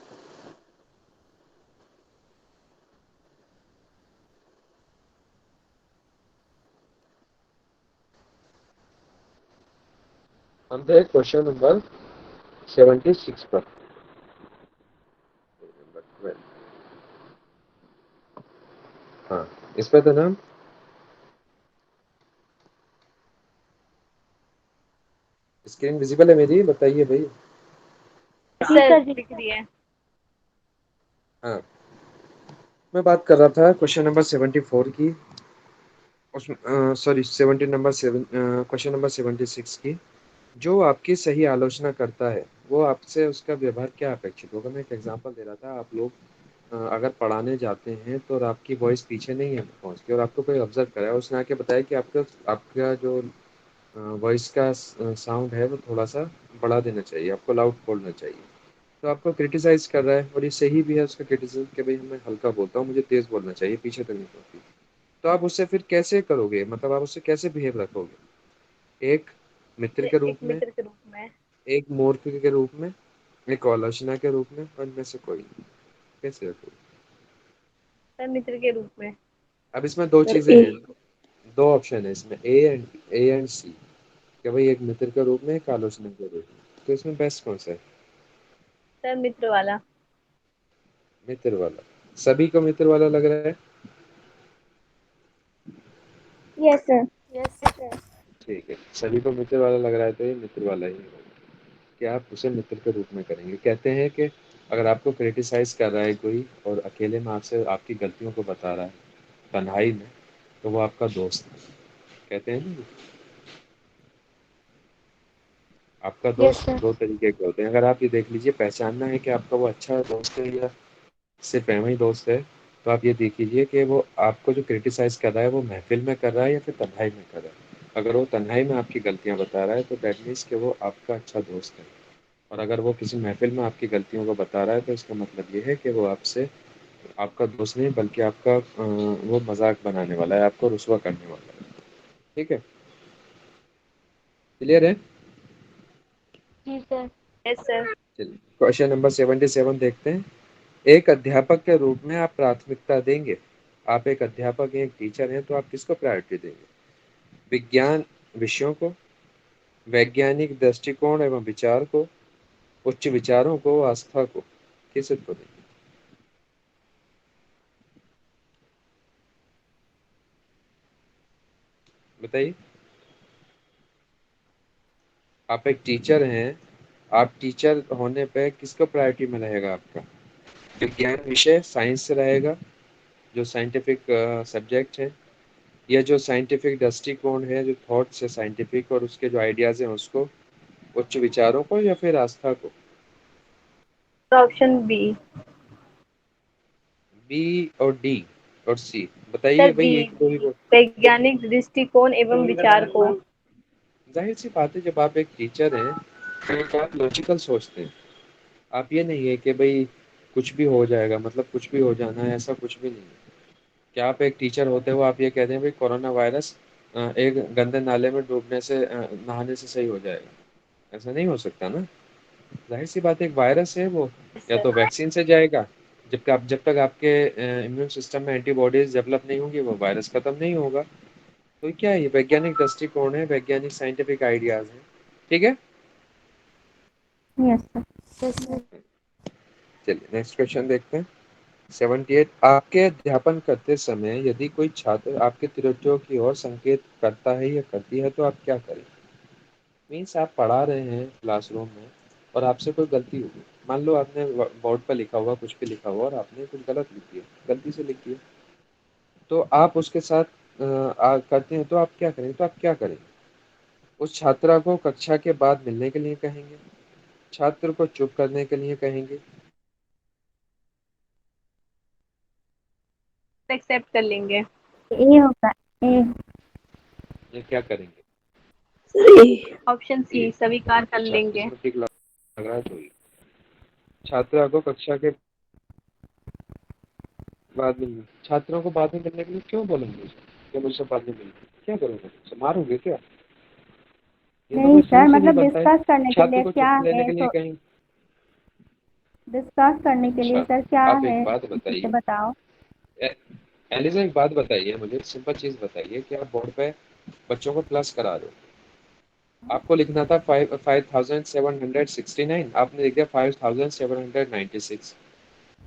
हम थे क्वेश्चन नंबर 76 पर। नंबर 12। हाँ, इस पे था ना? स्क्रीन विजिबल है मेरी? बताइए भाई। जी सर सर जी। दिख रही है। हाँ, मैं बात कर रहा था क्वेश्चन नंबर 74 की। उसमें सॉरी 70 नंबर 7 क्वेश्चन नंबर 76 की। जो आपकी सही आलोचना करता है, वो आपसे उसका व्यवहार क्या अपेक्षित होगा? मैं एक एग्जांपल दे रहा था। आप लोग अगर पढ़ाने जाते हैं तो और आपकी वॉइस पीछे नहीं है पहुँचती, और आपको कोई ऑब्जर्व करा है, उसने आके बताया कि आपका आपका जो वॉइस का साउंड है वो थोड़ा-सा बढ़ा देना चाहिए, आपको लाउड बोलना चाहिए। तो आपको क्रिटिसाइज़ कर रहा है, और ये सही भी है उसका क्रिटिसिज़्म कि भई मैं हल्का बोलता हूँ, मुझे तेज़ बोलना चाहिए, पीछे तक नहीं पहुँचती। तो आप उससे फिर कैसे करोगे? मतलब आप उससे कैसे बिहेव रखोगे? एक मित्र के एक रूप में, मित्र के रूप में। एक मूर्ख के रूप में, एक आलोचना के रूप में, और इनमें से कोई नहीं। कैसे रखोगे? सर मित्र के रूप में। अब इसमें 2 सर चीज़ें ए। हैं, 2 ऑप्शन है इसमें, ए एंड सी, कि भई एक मित्र के रूप में, एक आलोचना के रूप में। तो इसमें बेस्ट कौन-सा है? सर मित्र वाला। मित्र वाला। सभी को मित्र वाला लग रहा है? Yes sir. Yes sir. ठीक है, सभी को मित्र वाला लग रहा है तो ये मित्र वाला ही होगा, कि आप उसे मित्र के रूप में करेंगे। कहते हैं कि अगर आपको क्रिटिसाइज़ कर रहा है कोई और अकेले में आपसे आपकी गलतियों को बता रहा है, तन्हाई में, तो वो आपका दोस्त है। कहते हैं ना, आपका यस दोस्त सर। 2 तरीके के होते हैं। अगर आप ये देख लीजिए, पहचानना है कि आपका वो अच्छा दोस्त है या सिर्फ़ एवं ही दोस्त है, तो आप ये देख लीजिए कि वो आपको जो क्रिटिसाइज़ कर रहा है, वो महफ़िल में कर रहा है या फिर तन्हाई में कर रहा है। अगर वो तन्हाई में आपकी गलतियाँ बता रहा है, तो दैट मीन्स कि वो आपका अच्छा दोस्त है। और अगर वो किसी महफ़िल में आपकी गलतियों को बता रहा है, तो इसका मतलब ये है कि वो आपसे आपका दोस्त नहीं, बल्कि आपका वो मज़ाक बनाने वाला है, आपको रुस्वा करने वाला है। ठीक है? क्लियर है? जी सर। Yes sir. चलिए, क्वेश्चन नंबर 77 देखते हैं। एक अध्यापक के रूप में आप प्राथमिकता देंगे। आप एक अध्यापक हैं, एक टीचर हैं, तो आप किसको प्रायोरिटी देंगे? विज्ञान विषयों को, वैज्ञानिक दृष्टिकोण एवं विचार को, उच्च विचारों को, आस्था को? किस को देंगे? बताइए। आप एक टीचर हैं, आप टीचर होने पे किसको प्रायोरिटी में रहेगा आपका? विज्ञान विषय साइंस से रहेगा, जो साइंटिफिक सब्जेक्ट है, या जो साइंटिफिक दृष्टिकोण है, जो थॉट्स है साइंटिफिक और उसके जो आइडियाज़ हैं उसको, उच्च विचारों को, या फिर आस्था को? Option B. बी और डी और सी, सर बताइए बी। भाई, एक दो ही वैज्ञानिक दृष्टिकोण एवं विचार को। जाहिर सी बात है, जब आप एक टीचर हैं तो आप लॉजिकल सोचते हैं। आप ये नहीं है कि भाई कुछ भी हो जाएगा, मतलब कुछ भी हो जाना है, ऐसा कुछ भी नहीं है। क्या आप एक टीचर होते हो आप ये कहते हैं भाई कोरोना वायरस एक गंदे नाले में डूबने से नहाने से सही हो जाएगा? ऐसा नहीं हो सकता ना। जाहिर सी बात है, एक वायरस है वो, यस या तो सर। वैक्सीन से जाएगा। जब तक आपके इम्यून सिस्टम में एंटीबॉडीज डेवलप नहीं होंगी, वो वायरस खत्म नहीं होगा। तो क्या है, ये वैज्ञानिक दृष्टिकोण है, वैज्ञानिक साइंटिफिक आइडियाज है। ठीक है। Yes sir. Yes sir. चलिए नेक्स्ट क्वेश्चन देखते हैं। 78, आपके अध्यापन करते समय यदि कोई छात्र आपके त्रुटियों की ओर संकेत करता है या करती है, तो आप क्या करें? मीन्स आप पढ़ा रहे हैं क्लासरूम में और आपसे कोई गलती होगी। मान लो आपने बोर्ड पर लिखा हुआ कुछ भी लिखा हुआ और आपने कुछ गलत लिख दिया, गलती से लिख दिया, तो आप उसके साथ करते हैं, तो आप क्या करेंगे? तो आप क्या करेंगे? उस छात्रा को कक्षा के बाद मिलने के लिए कहेंगे, छात्र को चुप करने के लिए कहेंगे, एक्सेप्ट कर लेंगे। ए होगा। ए। या क्या करेंगे? सर ए। ऑप्शन सी स्वीकार कर अच्छा, लेंगे। इसमें ठीक लग रहा है तो ये। छात्रा को कक्षा के बाद में छात्रों को बाद में मिलने के लिए क्यों बोलेंगे? क्या मुझसे बाद में मिलने क्या करोगे? मुझसे मारोगे क्या? ये तो नहीं कोई सर, सेंस ही नहीं मतलब बनता है। डिस्कस करने के छात्र लिए को क्या छुट्टी लेने है के लिए तो कहीं। डिस्कस करने के लिए अच्छा, सर क्या आप एक है, बात मुझे बताइए। बताओ। ए- एलिजा, एक बात बताइए मुझे, सिंपल चीज बताइए कि आप बोर्ड पे बच्चों को प्लस करा रहे हो। आपको लिखना था 5769, आपने लिख दिया 5796।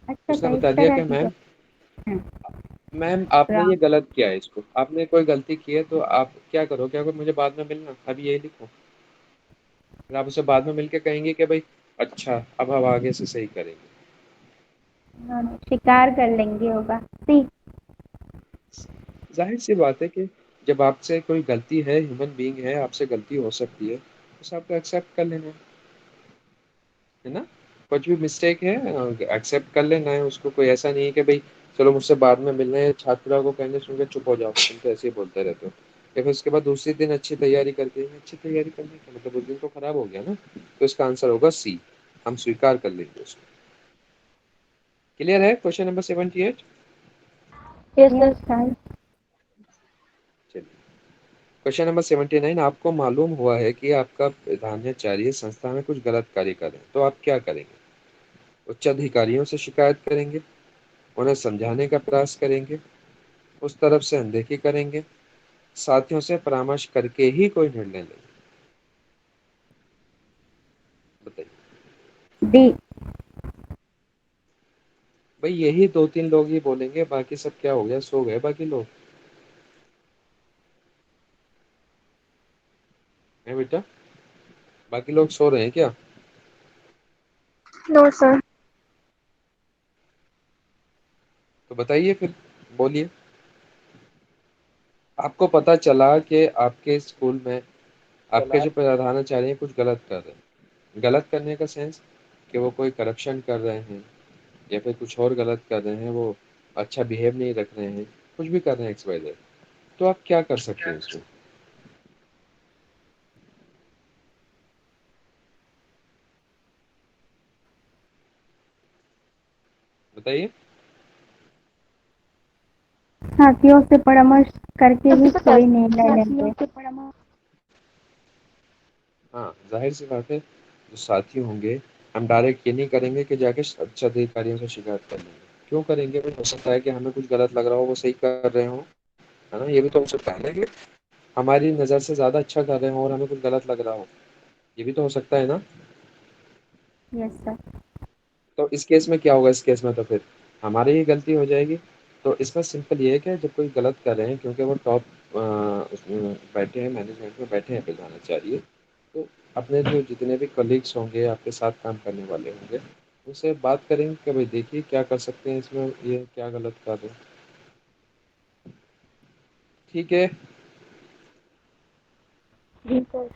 अच्छा उसने अच्छा, इस बता दिया तरह कि की मैम, हम्म, मैम आपने राम। ये गलत किया है, इसको आपने कोई गलती की है तो आप क्या करो, क्या करो, मुझे बाद में मिलना, अभी यही लिखो। फिर आप उसे बाद में मिलके कहेंगे कि भाई अच्छा अब हम आगे से सही करेंगे। शिकार कर लेंगे होगा सी। जाहिर सी बात है कि जब आपसे कोई गलती है, ह्यूमन बीइंग है, आपसे गलती हो सकती है, उसे आपको एक्सेप्ट कर लेना है ना। कुछ भी मिस्टेक है एक्सेप्ट कर लेना है उसको। कोई ऐसा नहीं है कि भाई चलो मुझसे बाद में मिलना है, छात्रा को कहने सुन के चुप हो जाओ, तुम तो ऐसे ही बोलते रहते हो। या फिर उसके बाद दूसरे दिन अच्छी तैयारी करके, अच्छी तैयारी करने का मतलब उस दिन तो खराब हो गया ना। तो इसका आंसर होगा सी, हम स्वीकार कर लेंगे उसको। क्लियर है question number 78? Yes yes sir. Sir. चलिए, क्वेश्चन नंबर 79, आपको मालूम हुआ है कि आपका प्रधानाचार्य संस्था में कुछ गलत कार्य कर रहे हैं, तो आप क्या करेंगे? उच्च अधिकारियों से शिकायत करेंगे, उन्हें समझाने का प्रयास करेंगे, उस तरफ से अनदेखी करेंगे, साथियों से परामर्श करके ही कोई निर्णय लेंगे? बताइए। डी। भाई यही दो तीन लोग ही बोलेंगे, बाकी सब क्या हो गया, सो गए बाकी लोग। है बेटा, बाकी लोग सो रहे हैं क्या? No sir. तो बताइए फिर, बोलिए। आपको पता चला कि आपके स्कूल में आपके जो प्रधानाचार्य हैं कुछ गलत कर रहे हैं। गलत करने का सेंस कि वो कोई करप्शन कर रहे हैं, या फिर कुछ और गलत कर रहे हैं, वो अच्छा बिहेव नहीं रख रहे हैं, कुछ भी कर रहे हैं एक्स वाई जेड, तो आप क्या कर सकते हैं उसमें? बताइए। साथियों से परामर्श करके तभी ही तो कोई कहते हैं निर्णय साथियों लेंगे। के परामर्श। हाँ, जाहिर सी बात है, जो साथी होंगे, हम डायरेक्ट ये नहीं करेंगे कि जाके अच्छे अधिकारियों से शिकायत कर लेंगे। क्यों करेंगे भाई? हो सकता है कि हमें कुछ गलत लग रहा हो, वो सही कर रहे हो, है ना। ये भी तो हो सकता है ना कि हमारी नज़र से ज़्यादा अच्छा कर रहे हो और हमें कुछ गलत लग रहा हो, ये भी तो हो सकता है ना। Yes sir. तो इस केस में क्या होगा? इस केस में तो फिर हमारी ही गलती हो जाएगी। तो इसमें सिंपल ये है कि जब कोई गलत कर रहे हैं, क्योंकि वो टॉप उसमें बैठे हैं, मैनेजमेंट में बैठे हैं प्रधानाचार्य, तो अपने जो जितने भी कलीग्स होंगे, आपके साथ काम करने वाले होंगे, उनसे बात करेंगे कि भाई देखिए क्या कर सकते हैं इसमें, ये क्या गलत कर रहे हैं। ठीक है। जी sir.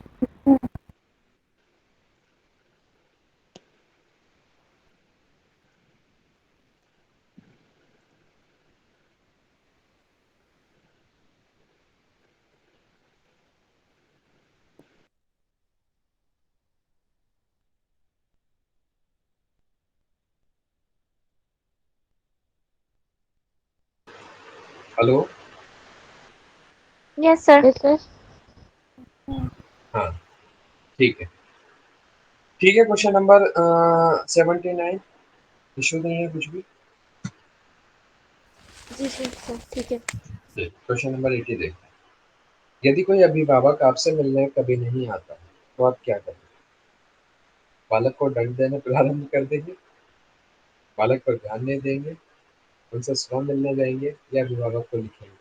Hello. Yes sir. Yes sir. हाँ, ठीक है। ठीक है, क्वेश्चन नंबर 79, इशू नहीं है कुछ भी। जी जी सर ठीक है। क्वेश्चन नंबर 80 देखते हैं। यदि कोई अभिभावक आपसे मिलने कभी नहीं आता, तो आप क्या करेंगे? बालक को दंड देना प्रारंभ कर देंगे, बालक पर ध्यान नहीं देंगे, उनसे स्वयं मिलने जाएंगे, या अभिभावक को लिखेंगे?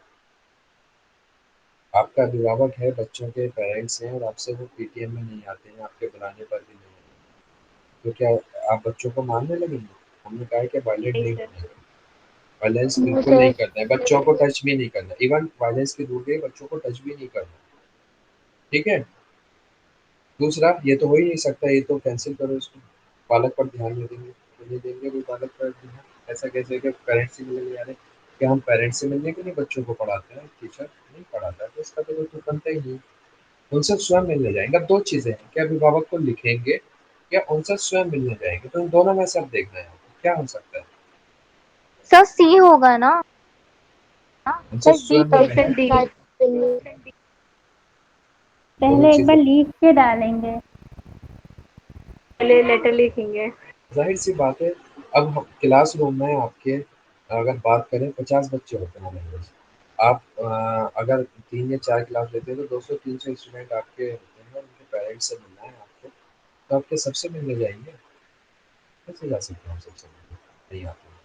आपका अभिभावक है, बच्चों के पेरेंट्स हैं, और आपसे वो पीटीएम में नहीं आते हैं, आपके बुलाने पर भी नहीं आते, तो क्या आप बच्चों को मारने लगेंगे? हमने कहा है कि वायलेंट नहीं नहीं सर। होना है, वायलेंस नो बिल्कुल नहीं सर। करना है, बच्चों को टच भी नहीं करना, इवन वायलेंस की दूर गई, बच्चों को टच भी नहीं करना। ठीक है। दूसरा, ये तो हो ही नहीं सकता, ये तो कैंसिल करो इसको। बालक पर ध्यान नहीं देंगे, तो नहीं देंगे कोई बालक पर ध्यान। ऐसा कैसे कि पेरेंट्स से मिलने जा रहे हैं? क्या हम पेरेंट्स से मिलने के लिए बच्चों को पढ़ाते हैं? टीचर नहीं पढ़ाता है, तो इसका तो कोई बनता ही नहीं। उनसे स्वयं मिलने जाएंगे। अब दो चीजें हैं, क्या अभिभावक को लिखेंगे या उनसे स्वयं मिलने जाएंगे, तो इन दोनों में से अब देखना है आपको, क्या हो सकता है। सर सी होगा ना। उनसे सर डी, स्वयं मिलने ऑप्शन डी। राइट करेंगे। दोनों पहले एक बार चीजें लिख के डालेंगे। पहले लेटर लिखेंगे। जाहिर सी बात है। अब हम क्लासरूम में आपके अगर बात करें 50 बच्चे होते हैं लैंग्वेज, आप अगर 3 या 4 क्लास लेते हैं तो 200-300 स्टूडेंट आपके होते हैं और उनके पेरेंट्स से मिलना है आपको, तो आपके सबसे मिलने जाएंगे, कैसे जा सकते हैं हम सबसे मिलने, नहीं आते हैं।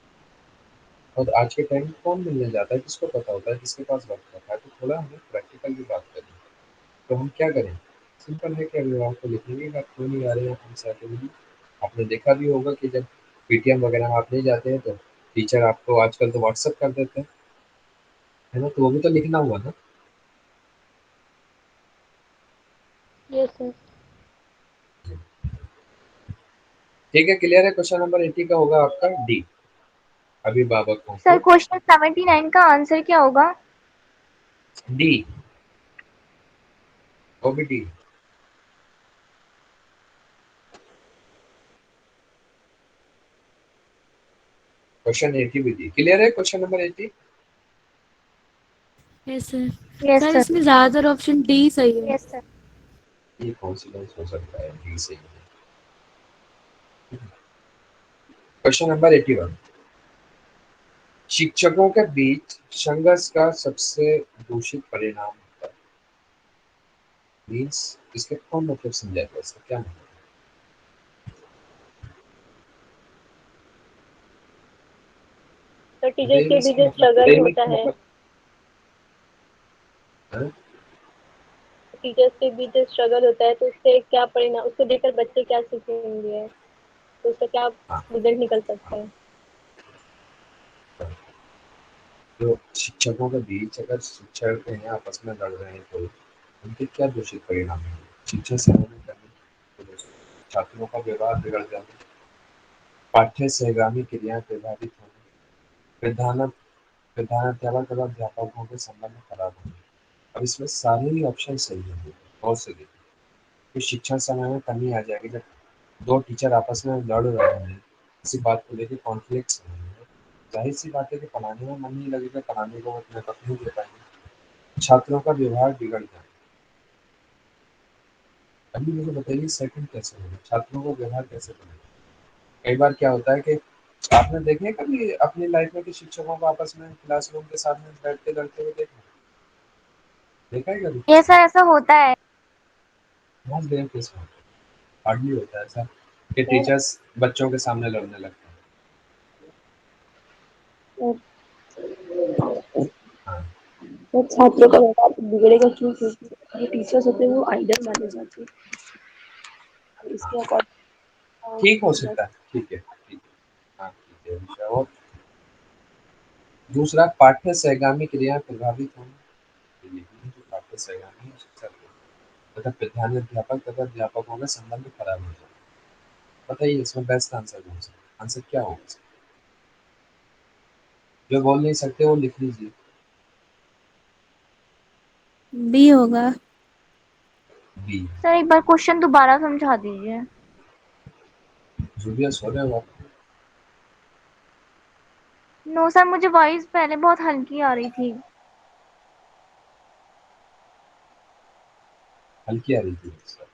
और आज के टाइम में कौन मिलने जाता है, किसको पता होता है किसके पास वक्त होता है, तो थोड़ा हमें प्रैक्टिकल भी बात करें। तो हम क्या करें, सिंपल है कि अभिभावक को लिखेंगे कि आप क्यों नहीं आ रहे हैं हमसे आके मिलिए। आपने देखा भी होगा कि जब पीटीएम वगैरह में आप नहीं जाते हैं तो टीचर आपको आजकल तो व्हाट्सएप कर देते हैं, है ना, तो वो भी तो लिखना हुआ ना। Yes sir. ठीक है, क्लियर है। क्वेश्चन नंबर 80 का होगा आपका डी, अभिभावकों सर को। क्वेश्चन 79 का आंसर क्या होगा? डी, वो भी डी। क्वेश्चन 80 भी डी, क्लियर है। Question number 80। Yes sir. Yes sir sir. इसमें ज्यादातर ऑप्शन डी सही है। ये कॉन्सिक्वेंस हो सकता है डी से। क्वेश्चन नंबर 81, शिक्षकों के बीच संघर्ष का सबसे दूषित परिणाम होता है। मीन्स इसका कौन मतलब समझाएगा, इसका क्या मतलब तो टीचर्स बताइए के इसका बीच मतलब, स्ट्रगल होता है। है? टीचर्स के बीच स्ट्रगल होता है तो उससे क्या परिणाम, उसको देखकर बच्चे क्या सीखेंगे, तो उसका क्या हाँ, रिजल्ट निकल सकता है। तो शिक्षकों के बीच अगर शिक्षक हैं आपस में लड़ रहे हैं तो उनके क्या दूषित परिणाम हैं। शिक्षा समय में कमी, तो छात्रों का व्यवहार बिगड़ जाना, पाठ्य सहगामी क्रियाएं प्रभावित होना, प्रधान प्रधानाध्यापक तथा अध्यापकों के संबंध खराब होने। अब इसमें सारे ही ऑप्शन सही होंगे, बहुत से देखिए। तो शिक्षण समय में कमी आ जाएगी जब दो टीचर आपस में लड़ रहे हैं, किसी बात को लेकर कॉन्फ्लिक्ट हो रहे हैं, जाहिर सी बात है कि पढ़ाने में मन नहीं लगेगा, पढ़ाने को इतना वक्त नहीं दे पाएंगे, छात्रों का व्यवहार बिगड़ जाए। अभी मुझे बताइए सेकंड कैसे होगा, छात्रों को व्यवहार कैसे बनेगा। कई बार क्या होता है कि आपने देखे हैं कभी अपनी लाइफ में कि शिक्षकों को आपस में क्लासरूम के सामने बैठते लड़ते हुए देखा, देखा है कभी। यस सर, ऐसा होता है। बहुत देर केस में हार्डली होता है ऐसा कि सर टीचर्स बच्चों के सामने लड़ने लगते हैं। हाँ, सर छात्रों का व्यवहार बिगड़ेगा क्यों? क्योंकि जो टीचर्स होते हैं वो आइडल माने जाते हैं। अब हाँ, इसके अकॉर्डिंग ठीक हो किया सकता है, ठीक है, ठीक है। हाँ, ठीक है। विषय और दूसरा, पाठ्य सहगामी क्रिया प्रभावित होना, ये लिखना है जो पाठ्य सहगामी है शिक्षा को, तथा प्रधानाध्यापक तथा अध्यापकों का संबंध खराब हो जाए। बताइए इसमें बेस्ट आंसर कौन सा, आंसर क्या होगा इसका? जो बोल नहीं सकते वो लिख लीजिए। बी होगा। बी। सर एक बार क्वेश्चन दोबारा समझा दीजिए। जूलिया सो रहे हो आप? नो सर, मुझे वॉइस पहले बहुत हल्की आ रही थी। हल्की आ रही थी सर।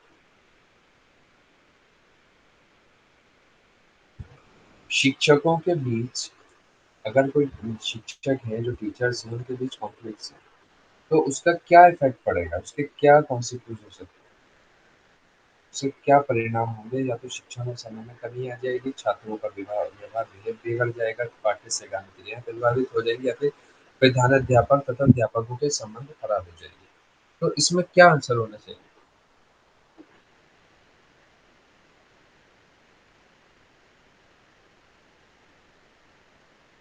शिक्षकों के बीच अगर कोई शिक्षक है जो टीचर्स हैं उनके बीच कॉन्फ्लिक्ट है, तो उसका क्या इफेक्ट पड़ेगा, उसके क्या कॉन्सिक्वेंस हो सकते हैं, उससे क्या परिणाम होंगे। या तो शिक्षा में समय में कमी आ जाएगी, छात्रों का व्यवहार बिगड़ जाएगा, पाठ्य से क्रियाएं प्रभावित हो जाएगी, या फिर प्रधानाध्यापक तथा अध्यापकों के संबंध खराब हो जाएंगे। तो इसमें क्या आंसर होना चाहिए,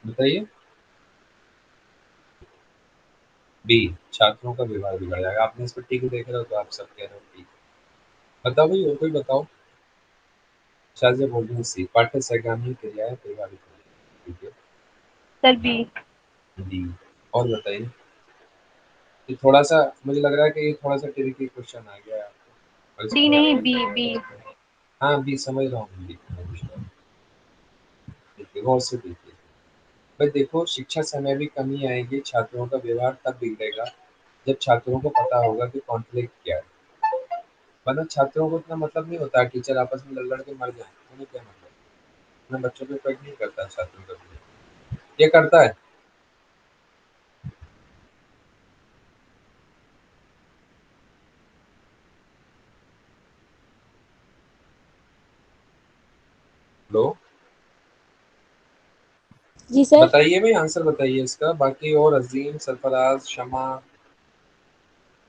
बताइए। बी, छात्रों का व्यवहार बिगड़ जाएगा। आपने इस पर टिक देख रहे हो तो आप सब कह रहे हो ठीक। बताओ भाई, और कोई बताओ। शायद बोल रहे हैं सी, पाठ्य सहगामी क्रियाएं प्रभावित हो जाएगी, ठीक सर बी। है। डी, और बताइए। ये थोड़ा-सा मुझे लग रहा है कि ये थोड़ा-सा ट्रिकी क्वेश्चन आ गया है आपको और डी इसका नहीं, बी बी। हाँ, बी समझ रहा हूँ बी। देखिए गौर से देखिए। भाई देखो शिक्षा समय भी कमी आएगी, छात्रों का व्यवहार तब बिगड़ेगा जब छात्रों को पता होगा कि कॉन्फ्लिक्ट क्या है। वरना छात्रों को इतना मतलब नहीं होता टीचर आपस में लड़-लड़ के मर जाएँ, उन्हें क्या मतलब? इतना बच्चों पे इफेक्ट नहीं करता छात्रों का बिहेवियर। ये करता है? हेलो? जी सर। बताइए भाई आंसर बताइए इसका। बाकी और अज़ीम, सरफराज, शमा,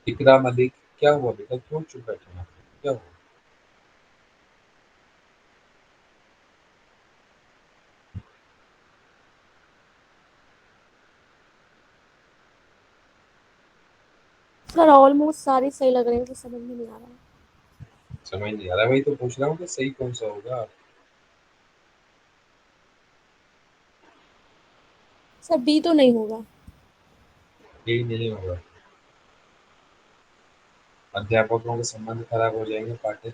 इकरा मलिक क्या हुआ बेटा? क्यों चुप बैठे हैं आप? क्या हुआ? सर ऑलमोस्ट सारे सही लग रहे हैं, कुछ समझ में नहीं आ रहा है। समझ नहीं आ रहा, वही तो पूछ रहा हूँ कि सही कौन-सा होगा? सर बी तो नहीं होगा। यही नहीं होगा। अध्यापकों के संबंध खराब हो जाएँगे, पाठ्य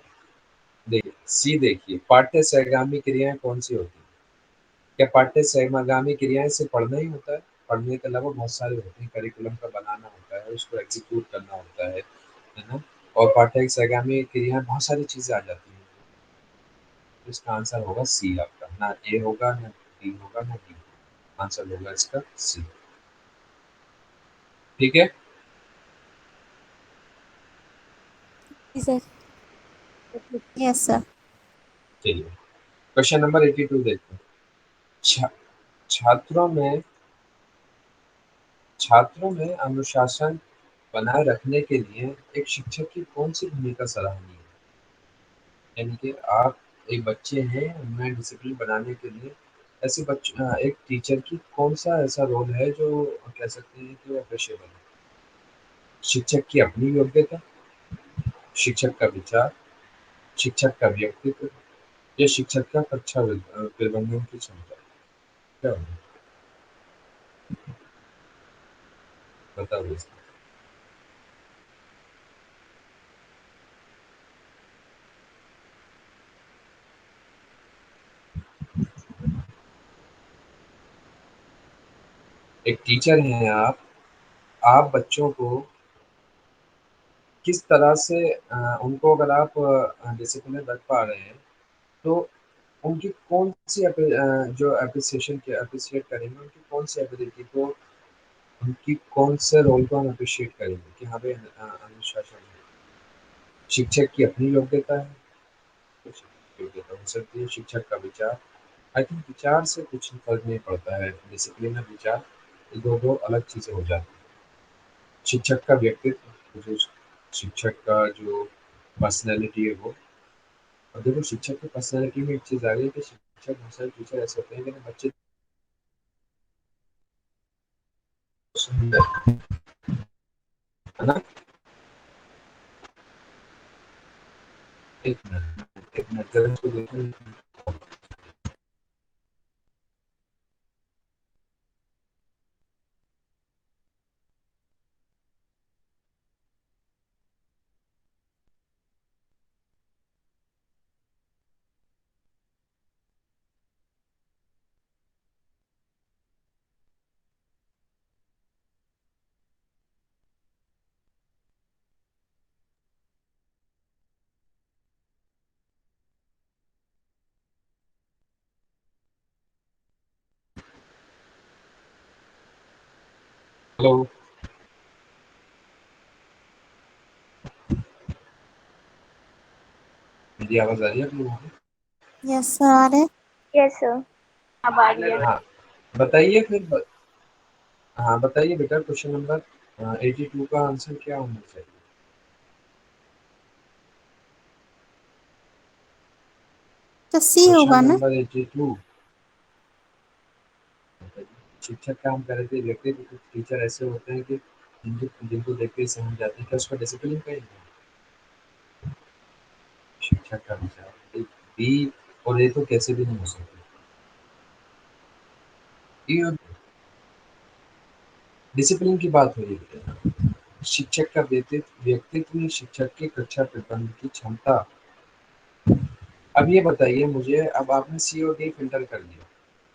देखिए सी देखिए, पाठ्य सहगामी क्रियाएँ कौन-सी होती हैं? क्या पाठ्य सहगामी क्रियाएँ सिर्फ़ पढ़ना ही होता है? पढ़ने के अलावा बहुत सारे होते हैं, करिकुलम का बनाना होता है, उसको एग्ज़ीक्यूट करना होता है ना? और पाठ्य सहगामी क्रियाएँ बहुत सारी चीज़ें आ जाती हैं। तो इसका आंसर होगा सी आपका, ना ए होगा, ना डी होगा, ना डी। आंसर होगा इसका सी। ठीक है? जी सर। Yes sir. चलिए, क्वेश्चन नंबर 82 देखते हैं। छा छात्रों में छात्रों में अनुशासन बनाए रखने के लिए एक शिक्षक की कौन-सी भूमिका सराहनीय है? यानी कि आप एक बच्चे हैं, उनमें डिसिप्लिन बनाने के लिए एक टीचर की कौन-सा ऐसा रोल है जो कह सकते हैं कि वो अप्रिशिएबल है? शिक्षक की अपनी योग्यता, शिक्षक का विचार, शिक्षक का व्यक्तित्व या शिक्षक का प्रबंधन की क्षमता? क्या होगा? बताओ इसका। एक टीचर हैं आप बच्चों को किस तरह से उनको अगर आप डिसिप्लिन रख पा रहे हैं, तो उनकी कौन-सी जो एप्रिशिएट करेंगे, उनकी कौन-सी एबिलिटी को, उनकी कौन-से रोल को हम एप्रिशिएट करेंगे कि हाँ भाई अनुशासन है। शिक्षक की अपनी योग्यता है, कुछ योग्यता हो सकती है, शिक्षक का विचार, आई थिंक विचार से कुछ फ़र्क नहीं पड़ता है, डिसिप्लिन और विचार ये 2-2 अलग चीज़ें हो जाती हैं। शिक्षक का व्यक्तित्व, जो शिक्षक का जो पर्सनैलिटी है वो, और देखो शिक्षक की पर्सनैलिटी में एक चीज़ आ गई कि शिक्षक बहुत सारे टीचर ऐसे होते हैं कि ना बच्चे सुंदर, है ना? एक मिनट ज़रा इसको देखो। हेलो, मेरी आवाज़ आ रही है आप लोगों को? यस सर आ रहे। Yes sir. अब आ रही है। हाँ, बताइए फिर हाँ, बताइए बेटा क्वेश्चन नंबर 82 का आंसर क्या होना चाहिए? तो सी क्वेश्चन होगा ना। नंबर 82। शिक्षक काम कर रहे थे, व्यक्ति कुछ टीचर ऐसे होते हैं कि जिनको जिनको देख के ही समझ जाते हैं, क्या उसका डिसिप्लिन कहेंगे? शिक्षक का विचार, बी और ए तो कैसे भी नहीं हो सकते। ये डिसिप्लिन की बात हो रही है बेटा। शिक्षक का व्यक्तित्व व्यक्तित्व या शिक्षक की कक्षा प्रबंधन की क्षमता। अब ये बताइए मुझे, अब आपने सी और डी फ़िल्टर कर लिया।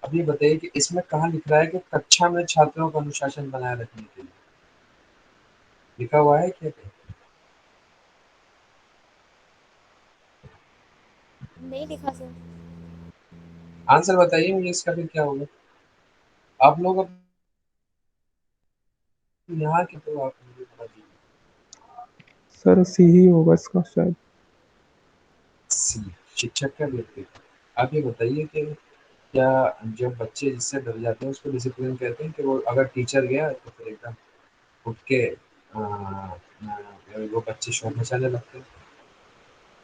अब ये बताइए कि इसमें कहाँ लिख रहा है कि कक्षा में छात्रों का अनुशासन बनाए रखने के लिए? लिखा हुआ है क्या कहीं? नहीं लिखा सर। आंसर बताइए मुझे इसका फिर क्या होगा? आप लोग अब यहाँ के तो आप मुझे बता दीजिए। सर सी ही होगा इसका शायद। सी, शिक्षक का व्यक्तित्व। आप ये बताइए कि क्या जब बच्चे जिससे डर जाते हैं उसको डिसिप्लिन कहते हैं कि वो अगर टीचर गया तो फिर एकदम उठ के वो बच्चे शोर मचाने लगते हैं?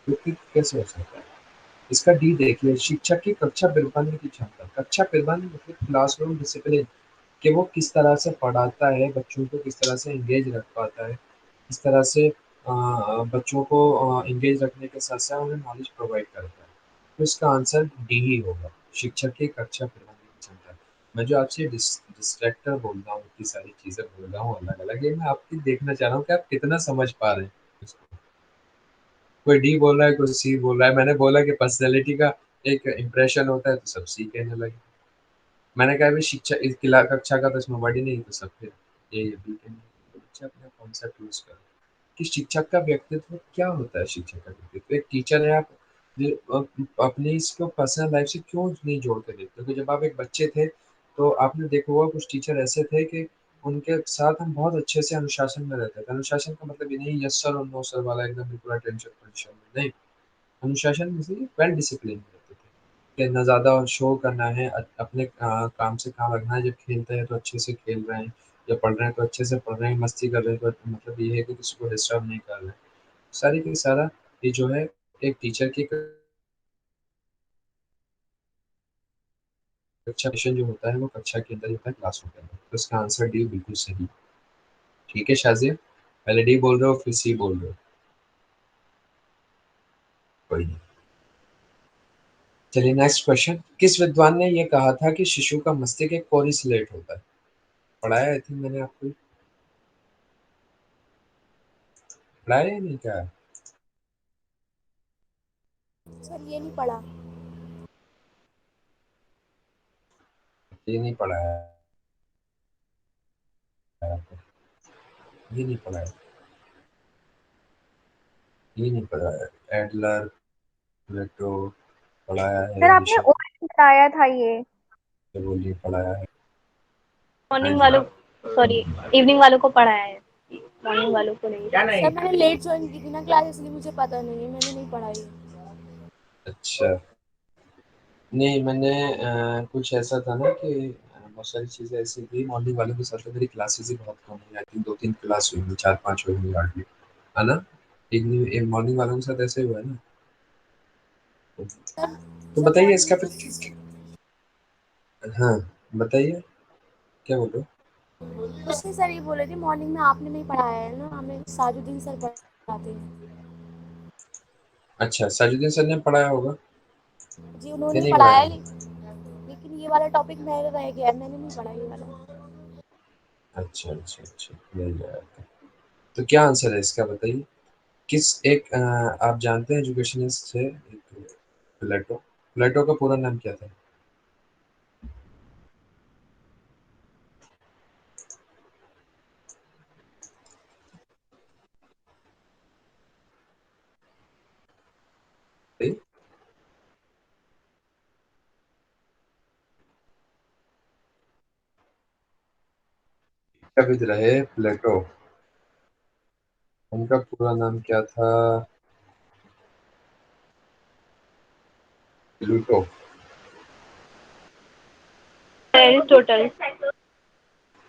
व्यक्तित्व कैसे हो सकता है? इसका डी देखिए, शिक्षक की कक्षा प्रबंधन की क्षमता। कक्षा प्रबंधन मतलब क्लासरूम डिसिप्लिन, कि वो किस तरह से पढ़ाता है, बच्चों को किस तरह से एंगेज रख पाता है, किस तरह से बच्चों को एंगेज रखने के साथ-साथ उन्हें नॉलेज प्रोवाइड करता है। तो इसका आंसर डी ही होगा, शिक्षक की कक्षा प्रबंधन की क्षमता। मैं जो आपसे डिस्ट्रैक्टर बोल रहा हूँ, इतनी सारी चीज़ें बोल रहा हूँ अलग-अलग, ये मैं आपकी देखना चाह रहा हूँ कि आप कितना समझ पा रहे हैं इसको। कोई डी बोल रहा है, कोई सी बोल रहा है। मैंने बोला कि पर्सनैलिटी का एक इम्प्रेशन होता है, तो सब सी कहने लगे। मैंने कहा, "भई शिक्षा इस किला कक्षा का तो इसमें वर्ड ही नहीं है, तो सब फिर ए या बी कहने लगे।" तो बच्चे अपना कॉन्सेप्ट लूज़ कर रहे हैं कि शिक्षक का व्यक्तित्व क्या होता है। शिक्षक का व्यक्तित्व, एक टीचर है आप, जो अपनी इसको पर्सनल लाइफ़ से क्यों नहीं जोड़ के देखते? क्योंकि जब आप एक बच्चे थे, तो आपने देखा होगा कुछ टीचर ऐसे थे कि उनके साथ हम बहुत अच्छे से अनुशासन में रहते थे। अनुशासन का मतलब ये नहीं यस सर और नो सर वाला एकदम बिल्कुल अटेंशन पोजीशन में, नहीं। अनुशासन मीन्स वेल डिसिप्लिन रहते थे, कि ना ज़्यादा शो करना है, अपने काम से काम रखना है। जब खेलते हैं तो अच्छे से खेल रहे हैं, या पढ़ रहे हैं तो अच्छे से पढ़ रहे हैं, मस्ती कर रहे हैं तो मतलब ये है कि किसी को डिस्टर्ब नहीं कर रहे हैं। सारी की सारा ये जो है एक टीचर की कक्षा मिशन जो होता है वो कक्षा के अंदर ही होता है, क्लासरूम के अंदर। तो इसका आंसर डी बिल्कुल सही। ठीक है शाज़िया? पहले डी बोल रहे हो फिर सी बोल रहे हो। कोई नहीं। चलिए नेक्स्ट क्वेश्चन। किस विद्वान ने ये कहा था कि शिशु का मस्तिष्क एक कोरी स्लेट होता है? पढ़ाया आई थिंक मैंने आपको। पढ़ाया या नहीं क्या? सर ये नहीं पढ़ा। ये नहीं पढ़ाया है आपको? ये नहीं पढ़ाया, ये नहीं पढ़ाया। एडलर, प्लेटो पढ़ाया है, सर आपने अरिस्टो ओल्ड बताया था ये। बोलिए पढ़ाया है। हाँ मॉर्निंग जी। वालों, सॉरी, इवनिंग वालों को पढ़ाया है, मॉर्निंग वालों को नहीं। सर मैंने लेट ज्वाइन की थी ना क्लास, इसलिए मुझे पता नहीं है, मैंने नहीं पढ़ाई। अच्छा। नहीं मैंने कुछ ऐसा था ना कि बहुत सारी चीज़ें ऐसी थी मॉर्निंग वालों के साथ, तो मेरी क्लासेस ही बहुत कम हुई। आई थिंक 2-3 क्लास हुई होंगी, 4-5 हुई होंगी हार्डली, है ना? एक मॉर्निंग वालों के साथ ऐसे ही हुआ है ना? सर तो सर बताइए मॉर्निंग इसका में फिर कुछ हाँ, बताइए क्या बोल रहे हो? नहीं सर, ये बोल रहे थे मॉर्निंग में आपने नहीं पढ़ाया है ना, हमें साजुद्दीन सर पढ़ाते हैं। अच्छा, साजुद्दीन सर ने पढ़ाया होगा जी या उन्होंने नहीं पढ़ाया पढ़ाया? है, लेकिन ये वाला टॉपिक मेरा रह गया है, मैंने नहीं पढ़ा ये वाला। अच्छा, अच्छा, अच्छा, मिल जाएगा। तो क्या आंसर है इसका बताइए? किस एक आप जानते हैं एजुकेशनिस्ट थे एक, प्लेटो। प्लेटो का पूरा नाम क्या था? बताइए। कविद रहे प्लेटो। उनका पूरा नाम क्या था? प्लूटो। एरिस्टोटल।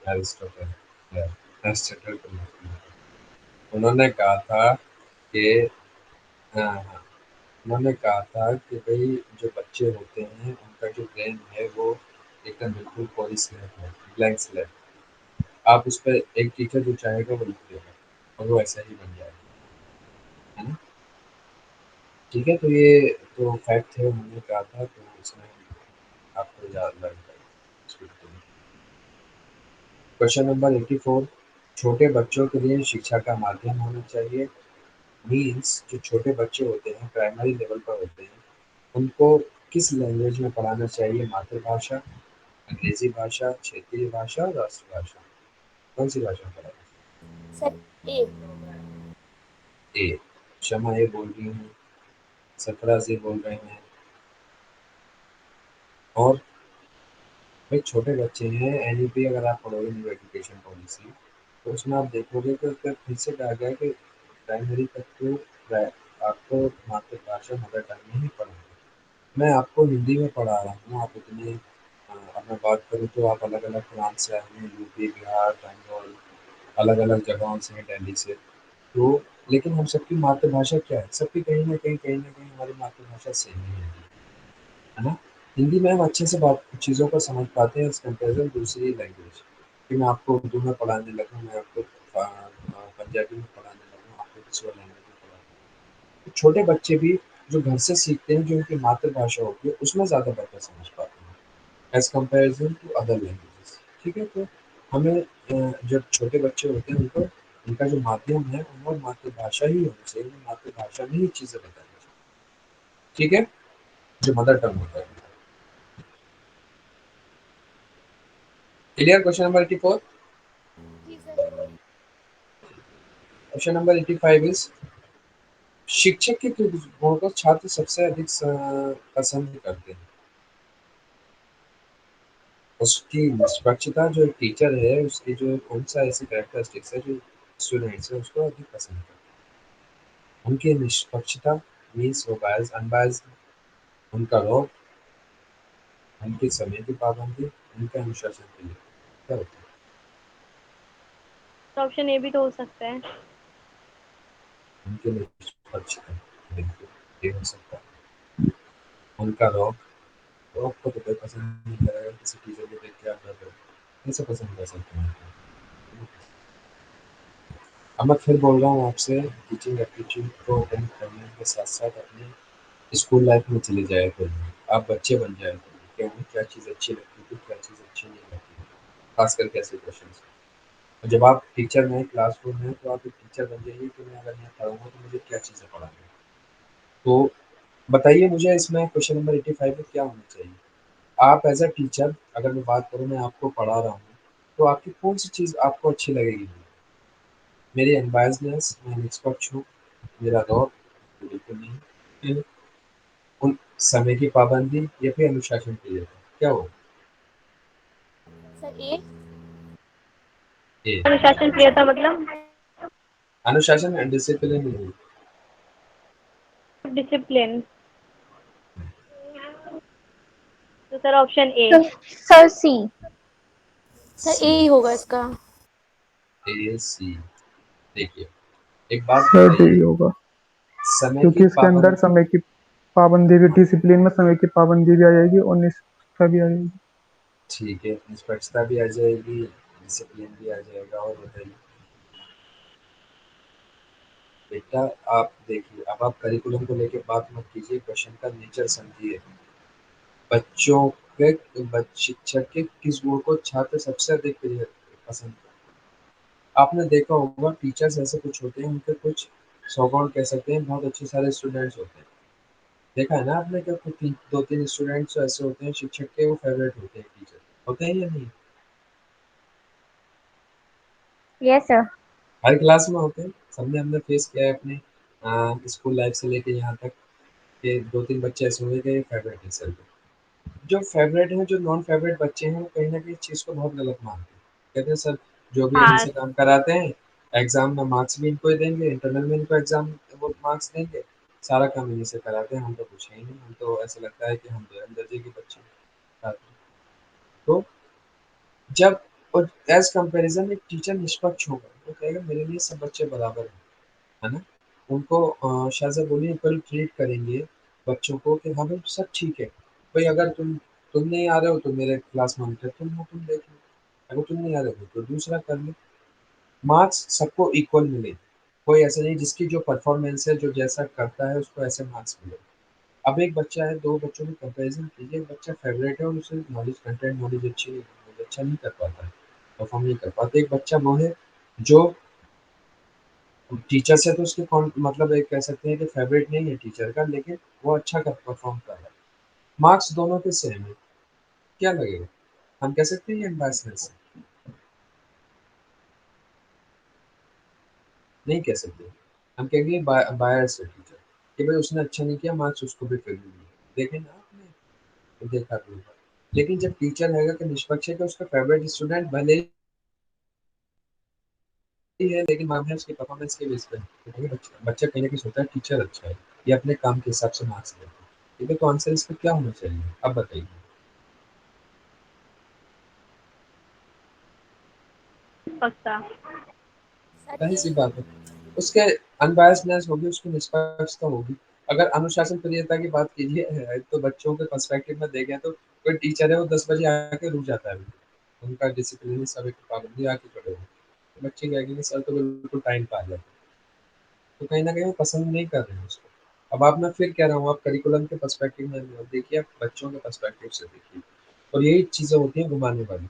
एरिस्टोटल, या एरिस्टोटल को उन्होंने कहा था कि हाँ, हाँ, उन्होंने कहा था कि भई जो बच्चे होते हैं उनका जो ब्रेन है वो एकदम बिल्कुल कोरी स्लेट है, ब्लैंक स्लेट। आप उस पे एक टीचर जो चाहेगा वो लिख देगा और वो ऐसा ही बन जाएगा, है ना? ठीक है, तो ये तो फैक्ट है, उन्होंने कहा था, तो इसमें आपको याद लग जाएगा। Question number 84। छोटे बच्चों के लिए शिक्षा का माध्यम होना चाहिए। मीन्स जो छोटे बच्चे होते हैं प्राइमरी लेवल पर होते हैं, उनको किस लैंग्वेज में पढ़ाना चाहिए? मातृभाषा, अंग्रेजी भाषा, क्षेत्रीय भाषा और राष्ट्रभाषा। कौन सी भाषा में पढ़ाना? Sir A. ए। शमा ए बोल रही हूँ, सरफराज ए बोल रहे हैं। और भाई छोटे बच्चे हैं, एनईपी अगर आप पढ़ोगे न्यू एजुकेशन पॉलिसी, तो उसमें आप देखोगे तो उसमें फिर से कहा गया है कि प्राइमरी तक तो आपको मातृभाषा मदर टंग में ही पढ़ना है। मैं आपको हिंदी में पढ़ा रहा हूँ, आप इतने अब मैं बात करूँ तो आप अलग-अलग प्रांत से आए हैं, यूपी, बिहार, बंगाल, अलग-अलग जगहों से हैं, दिल्ली से। तो लेकिन हम सबकी मातृभाषा क्या है? सबकी कहीं न कहीं हमारी मातृभाषा सेम ही है ना? हिंदी में हम अच्छे से बात चीज़ों को समझ पाते हैं एज़ कंपैरिज़न दूसरी लैंग्वेज। कि मैं आपको उर्दू में पढ़ाने लगूँ, मैं आपको पंजाबी में पढ़ाने लगूँ, आपको किसी और लैंग्वेज में पढ़ाने लगूँ। तो छोटे बच्चे भी जो घर से सीखते हैं, जो उनकी मातृभाषा होती है, उसमें ज़्यादा बेहतर समझ पाते हैं as comparison to other languages. ठीक है? तो हमें जब छोटे बच्चे होते हैं उनको उनका जो माध्यम है वो मातृभाषा ही होनी चाहिए, उन्हें मातृभाषा में ही चीज़ें बतानी चाहिए। ठीक है? जो मदर टंग होता है। क्लियर? Question number 84? जी सर। क्वेश्चन नंबर 85 इज़ शिक्षक के किस गुण को छात्र सबसे अधिक पसंद करते हैं? उसकी निष्पक्षता, जो एक टीचर है उसकी जो कौन-सा ऐसी कैरेक्टरिस्टिक्स है जो स्टूडेंट्स है उसको अधिक पसंद करते हैं? उनकी निष्पक्षता मीन्स वो अनबायस्ड, उनका रौब, उनके समय की पाबंदी, उनके अनुशासन के लिए क्या होता है? ऑप्शन ए भी तो हो सकता है। उनकी निष्पक्षता, बिल्कुल ये हो सकता है। उनका रौब, रौब को तो कोई पसंद नहीं करेगा, किसी टीचर को देख के आप डर रहे हो, कैसे पसंद कर सकते हैं? अब मैं फिर बोल रहा हूँ आपसे, टीचिंग एप्टीट्यूड को अटेंड करने के साथ-साथ अपने स्कूल लाइफ में चले जाया करिए। आप बच्चे बन जाया करिए कि हमें क्या चीज़ अच्छी लगती थी, क्या चीज़ अच्छी नहीं लगती थी, खास करके ऐसे क्वेश्चंस। और जब आप टीचर में क्लासरूम में तो आप एक टीचर बन जाइए कि मैं अगर यहाँ पढ़ाऊँगा तो मुझे क्या चीज़ें पढ़ानी है। तो बताइए मुझे इसमें क्वेश्चन नंबर 85 में क्या होना चाहिए? आप एज़ अ टीचर अगर मैं बात करूँ, मैं आपको पढ़ा रहा हूँ, तो आपकी कौन-सी चीज़ आपको अच्छी लगेगी? मेरी अनबायस्डनेस, मैं निष्पक्ष हूँ, मेरा रौब? बिल्कुल नहीं। फिर उन समय की पाबंदी या फिर अनुशासन प्रियता, क्या होगा? Sir A. ए। अनुशासन प्रियता मतलब अनुशासन एंड डिसिप्लिन नहीं। डिसिप्लिन। तो sir option A. Sir C. Sir A C. ही होगा इसका। ए, सी। देखिए, एक बात सर डी बताइए, होगा, समय की क्योंकि इसके अंदर पाबंद समय की पाबंदी भी, डिसिप्लिन में समय की पाबंदी भी आ जाएगी और निष्ठा भी आ जाएगी। ठीक है, निष्पक्षता भी आ जाएगी, डिसिप्लिन भी आ जाएगा। और बताइए बेटा, आप देखिए, अब आप करिकुलम को लेके बात मत कीजिए, क्वेश्चन का नेचर समझिए। बच्चों के शिक्षक के किस गुण को छात्र सबसे अधिक पसंद करते हैं? आपने देखा होगा टीचर्स ऐसे कुछ होते हैं, उनके कुछ सौ गुण कह सकते हैं, बहुत अच्छे सारे स्टूडेंट्स होते हैं। देखा है ना आपने क्या कुछ 2-3 स्टूडेंट्स ऐसे होते हैं शिक्षक के, वो फेवरेट होते हैं टीचर, होते हैं या नहीं? Yes sir. हर क्लास में होते हैं, सबने हमने फेस किया है अपने स्कूल लाइफ से लेके यहाँ तक कि 2-3 बच्चे ऐसे होंगे कि फेवरेट है सर के। जो फेवरेट हैं, जो नॉन फेवरेट बच्चे हैं, वो कहीं न कहीं इस चीज़ को बहुत गलत मानते हैं। कहते हैं सर जो भी इन्हीं हाँ। से काम कराते हैं, एग्ज़ाम में मार्क्स भी इनको ही देंगे, इंटरनल में इनको एग्ज़ाम वो मार्क्स देंगे, सारा काम इन्हीं से कराते हैं, हम तो कुछ है ही नहीं, हम तो ऐसा लगता है कि हम तो दर्जे के बच्चे हैं। छात्र। तो जब और एज़ कंपैरिज़न एक टीचर निष्पक्ष होगा, वो कहेगा मेरे लिए सब बच्चे बराबर हैं, है ना? उनको शायद से बोलिए इक्वल ट्रीट करेंगे बच्चों को कि हाँ भाई सब ठीक है। भाई अगर तुम नहीं आ रहे हो तो मेरे क्लास मॉनिटर तुम हो, तुम देख लो। अगर तुम नहीं आ रहे हो तो दूसरा कर लो। मार्क्स सबको इक्वल मिले। कोई ऐसा नहीं जिसकी जो परफॉर्मेंस है, जो जैसा करता है उसको ऐसे मार्क्स मिले। अब एक बच्चा है, 2 बच्चों में कंपैरिज़न कीजिए, एक बच्चा फेवरेट है और उसे नॉलेज कंटेंट नॉलेज अच्छी नहीं, नॉलेज अच्छा नहीं कर पाता है, परफॉर्म नहीं कर पाता। एक बच्चा वो है जो टीचर से तो उसके मतलब एक कह सकते हैं कि फेवरेट नहीं है टीचर का, लेकिन वो अच्छा कर परफॉर्म कर रहा है, मार्क्स दोनों के सेम है, क्या लगेगा? हम कह सकते हैं ये अनबायसनेस है? नहीं कह सकते। हम कहेंगे बायस है टीचर कि भाई उसने अच्छा नहीं किया, मार्क्स उसको भी फेवरेट नहीं है। देखें ना आपने, तो देखा भी होगा। लेकिन जब टीचर रहेगा कि निष्पक्ष है कि उसका फेवरेट स्टूडेंट भले ही है, लेकिन मामला उसके परफॉर्मेंस के बेस पे है। तो कहीं बच्चा बच्चा कहीं ना कहीं सोचता है टीचर अच्छा है, ये अपने काम के हिसाब से मार्क्स देता है। ठीक है, तो आंसर इसका क्या होना चाहिए, अब बताइए। पक्का। जाहिर सी बात है, उसके अनबायसनेस होगी, उसकी निष्पक्षता होगी। अगर अनुशासन प्रियता की बात कीजिए तो बच्चों के पर्सपेक्टिव में देखें तो कोई टीचर है वो 10 बजे आके रुक जाता है, उनका डिसिप्लिन सब एक पाबंदी आके खड़े हो, तो बच्चे क्या कहेंगे सर तो बिल्कुल टाइम पे आ जाते हैं। तो कहीं न कहीं वो पसंद नहीं कर रहे हैं उसको। अब आप, मैं फिर कह रहा हूँ, आप करिकुलम के पर्सपेक्टिव में मत देखिए, आप बच्चों के पर्सपेक्टिव से देखिए, और यही चीज़ें होती हैं घुमाने वाली।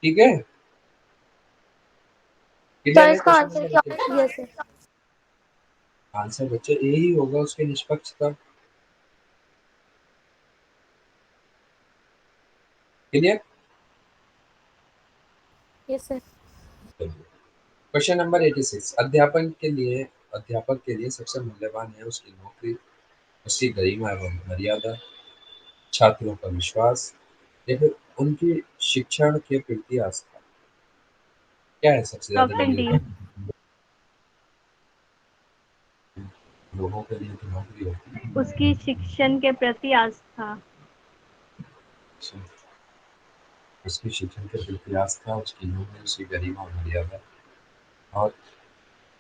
ठीक है? तो क्लियर है इसका क्वेश्चन आंसर नंबर क्या 18? होगा? Yes sir. आंसर बच्चे यही होगा, उसकी निष्पक्षता। Clear? Yes sir. Question number 86, अध्यापक के लिए सबसे मूल्यवान है उसकी नौकरी, उसकी गरिमा एवं मर्यादा, छात्रों का विश्वास, या फिर उनकी शिक्षण के प्रति आस्था। क्या है सबसे ज्यादा ऑप्शन डी। वैल्यूएबल? लोगों के लिए तो नौकरी होती है। उसकी शिक्षण के प्रति आस्था। अच्छा, उसकी शिक्षण के प्रति आस्था, उसकी नौकरी, उसकी गरिमा और मर्यादा, और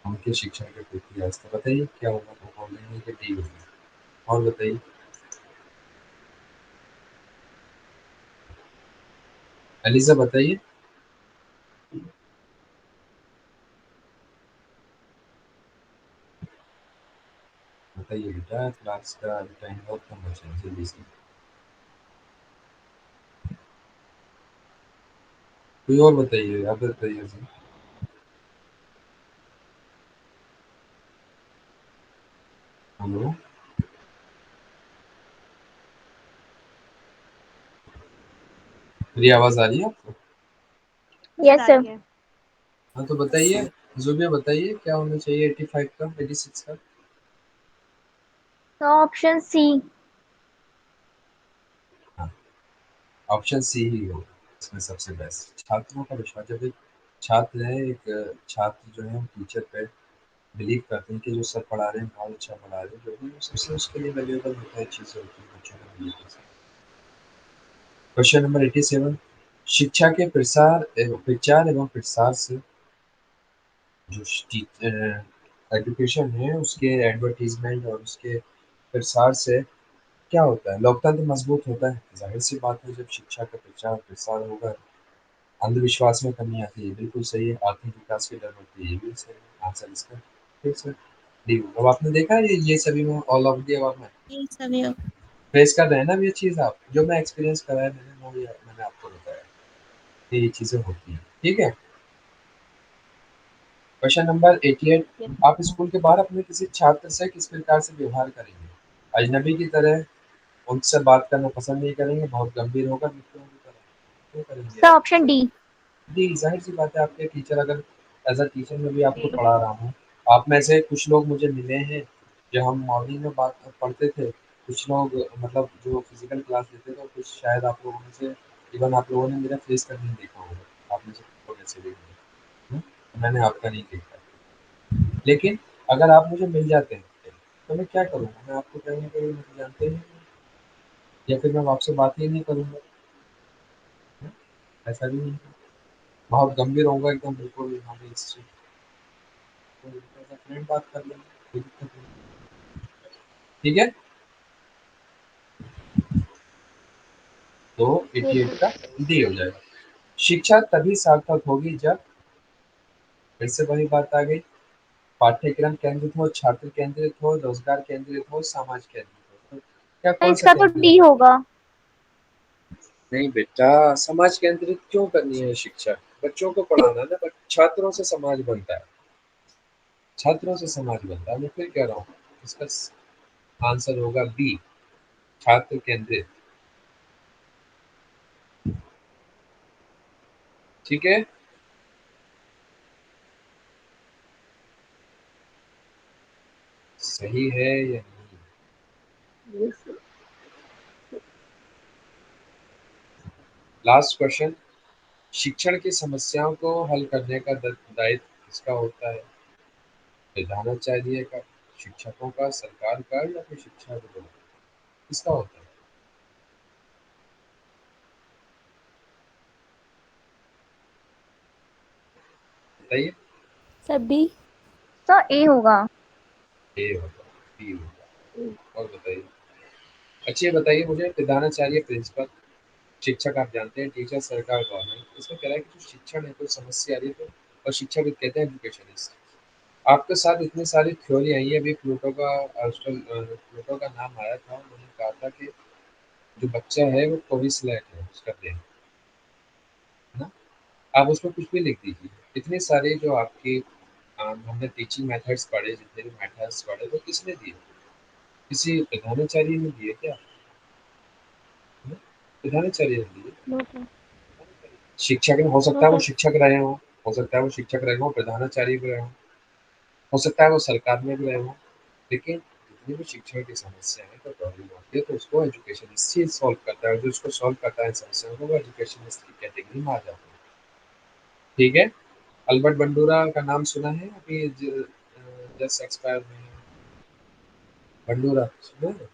उनके शिक्षण के प्रति आस्था। बताइए क्या होगा, वो बोलेंगे कि डी होगा, और बताइए। एलिजा बताइए। बताइए बेटा, क्लास का टाइम बहुत कम बचा है, जल्दी से। कोई और बताइए, आप बताइए जी। हेलो, मेरी आवाज आ रही है आपको? यस यस आ सर। रही है। हाँ तो बताइए, जुबिया बताइए क्या होना चाहिए 85 का, 86 का? तो ऑप्शन सी। हाँ, ऑप्शन सी ही होगा इसमें सबसे बेस्ट। छात्रों का विश्वास, जब एक छात्र है, एक छात्र जो है टीचर पे बिलीव करते हैं कि जो सर पढ़ा रहे हैं बहुत अच्छा पढ़ा रहे हैं, जो भी वो सबसे उसके लिए वैल्यूएबल होता है, चीज़ें होती है बच्चों का बिलीव। क्वेश्चन नंबर 87, शिक्षा के प्रचार एवं प्रसार से जो एजुकेशन है उसके एडवर्टीजमेंट और उसके प्रसार से क्या होता है, लोकतंत्र मजबूत होता है। जाहिर सी बात है, जब शिक्षा का प्रचार प्रसार होगा, अंधविश्वास में कमी आती है, बिल्कुल सही है, आर्थिक विकास की दर बढ़ती है, ये भी सही है। आंसर इसका ठीक सर डी होगा। अब आपने देखा है ये सभी में ऑल ऑफ दी अब में ये सभी। फेस कर रहे हैं ना ये चीज़, आप जो मैं एक्सपीरियंस कराया मैंने वो मैंने आपको बताया कि ये चीज़ें होती हैं। ठीक है, क्वेश्चन नंबर 88, आप स्कूल के बाहर अपने किसी छात्र से किस प्रकार से व्यवहार करेंगे? अजनबी की तरह उनसे बात करना पसंद नहीं करेंगे, बहुत गंभीर होगा मित्रों की तरह, क्यों करेंगे सर आप ऑप्शन ऐसा? डी। जी, ज़ाहिर-सी बात है, आपके टीचर अगर एज़ अ टीचर मैं भी आपको पढ़ा रहा हूँ, आप में से कुछ लोग मुझे मिले हैं, जब हम मॉर्निंग में बात पढ़ते थे, कुछ लोग मतलब जो फिज़िकल क्लास लेते थे, और कुछ शायद आप लोगों में से, इवन आप लोगों ने मेरा फेस कभी नहीं देखा होगा, आप में से कुछ लोग ऐसे भी होंगे, मैंने आपका नहीं देखा। लेकिन अगर आप मुझे मिल जाते हैं, तो मैं क्या करूँगा? मैं आपको कहीं न कहीं मुझे जानते ही नहीं, या फिर मैं आपसे बात ही नहीं करूँगा, ऐसा भी नहीं है। बहुत गंभीर होऊँगा एकदम, बिल्कुल हमें इससे तो एज़ अ फ्रेंड बात कर लेंगे, कोई दिक्कत नहीं। ठीक है? तो 88 का डी हो जाएगा। शिक्षा तभी सार्थक होगी जब, फिर से वही बात आ गई, पाठ्यक्रम केंद्रित हो, छात्र केंद्रित हो, रोजगार केंद्रित हो, समाज केंद्रित हो। तो क्या तो कौन-सा इसका तो केंद्रित डी हो? होगा। नहीं बेटा, समाज केंद्रित क्यों करनी है शिक्षा? बच्चों को पढ़ाना है ना, बट छात्रों से समाज बनता है, छात्रों से समाज बनता है। मैं फिर कह रहा हूँ, इसका आंसर होगा बी, छात्र केंद्रित। ठीक है, सही है या नहीं? यस। लास्ट क्वेश्चन, शिक्षण की समस्याओं को हल करने का दायित्व किसका होता है? प्रधानाचार्य का, शिक्षकों का, सरकार का, या फिर शिक्षा विभाग, किसका होता है? बताइए। Sir B. सर ए होगा। ए होगा, बी होगा। और बताइए। अच्छा ये बताइए मुझे, प्रधानाचार्य प्रिंसिपल, शिक्षक आप जानते हैं, टीचर सरकार गवर्नमेंट, इसमें कह रहा है कि जो शिक्षण है कोई समस्या आ रही है तो, और शिक्षाविद कहते हैं एजुकेशनिस्ट। आपके साथ इतनी सारी थ्योरी आई है, अभी प्लूटो का प्लूटो का नाम आया था, उन्होंने कहा था कि जो बच्चा है वो कोविसलैट है उसका ब्रेन, है ना? आप उसमें कुछ भी लिख दीजिए। इतने सारे जो आपके हमने टीचिंग मेथड्स पढ़े, जितने भी मेथड्स पढ़े, वो किसने दिए? किसी प्रधानाचार्य ने दिए क्या? है ना? प्रधानाचार्य ने दिए। No sir. शिक्षक ने, हो नो सकता है वो सर। शिक्षक रहे हों, हो सकता है वो शिक्षक रहे हों, प्रधानाचार्य भी रहे हों, हो सकता है वो सरकार में भी रहे हों, लेकिन जितनी भी शिक्षण की समस्या है तो प्रॉब्लम होती है तो उसको एजुकेशनिस्ट ही सॉल्व करता है, और जो उसको सॉल्व करता है समस्या को, वो एजुकेशनिस्ट की कैटेगरी में आ जाता है। ठीक है। अल्बर्ट बंडूरा का नाम सुना है? अभी जस्ट एक्सपायर हुए हैं बंडूरा, सुना है?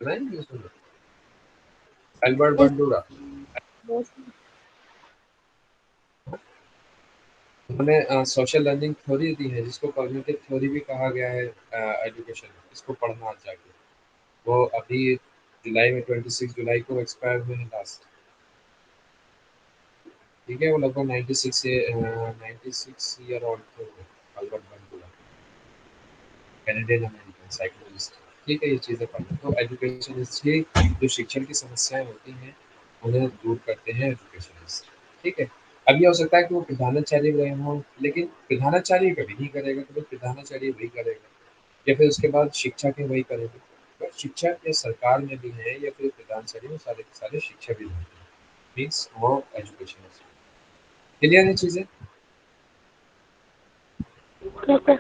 सुना है नहीं सुना? अल्बर्ट बंडूरा, उन्होंने सोशल लर्निंग थ्योरी दी है, जिसको कॉग्निटिव थ्योरी भी कहा गया है। एजुकेशन, इसको पढ़ना चाहिए। वो अभी जुलाई में 26 जुलाई को एक्सपायर हुए हैं लास्ट। ठीक है, वो लगभग 96 से 96 ईयर ओल्ड थे वो, Albert Bandura, Canadian American psychologist. ठीक है, ये चीज़ें पढ़ना। तो एजुकेशनिस्ट ही जो शिक्षण की समस्याएं होती हैं उन्हें दूर करते हैं, एजुकेशनिस्ट। ठीक है। अब ये हो सकता है कि वो प्रधानाचार्य रहे हों, लेकिन प्रधानाचार्य कभी नहीं करेगा, तो प्रधानाचार्य वही करेगा, या फिर उसके बाद शिक्षा के वही करेंगे। बट शिक्षा या सरकार में भी है या फिर प्रधानाचार्य में, सारे के सारे शिक्षा भी होते हैं, मीन्स वो एजुकेशनिस्ट। क्लियर है चीज़ें? Yes sir.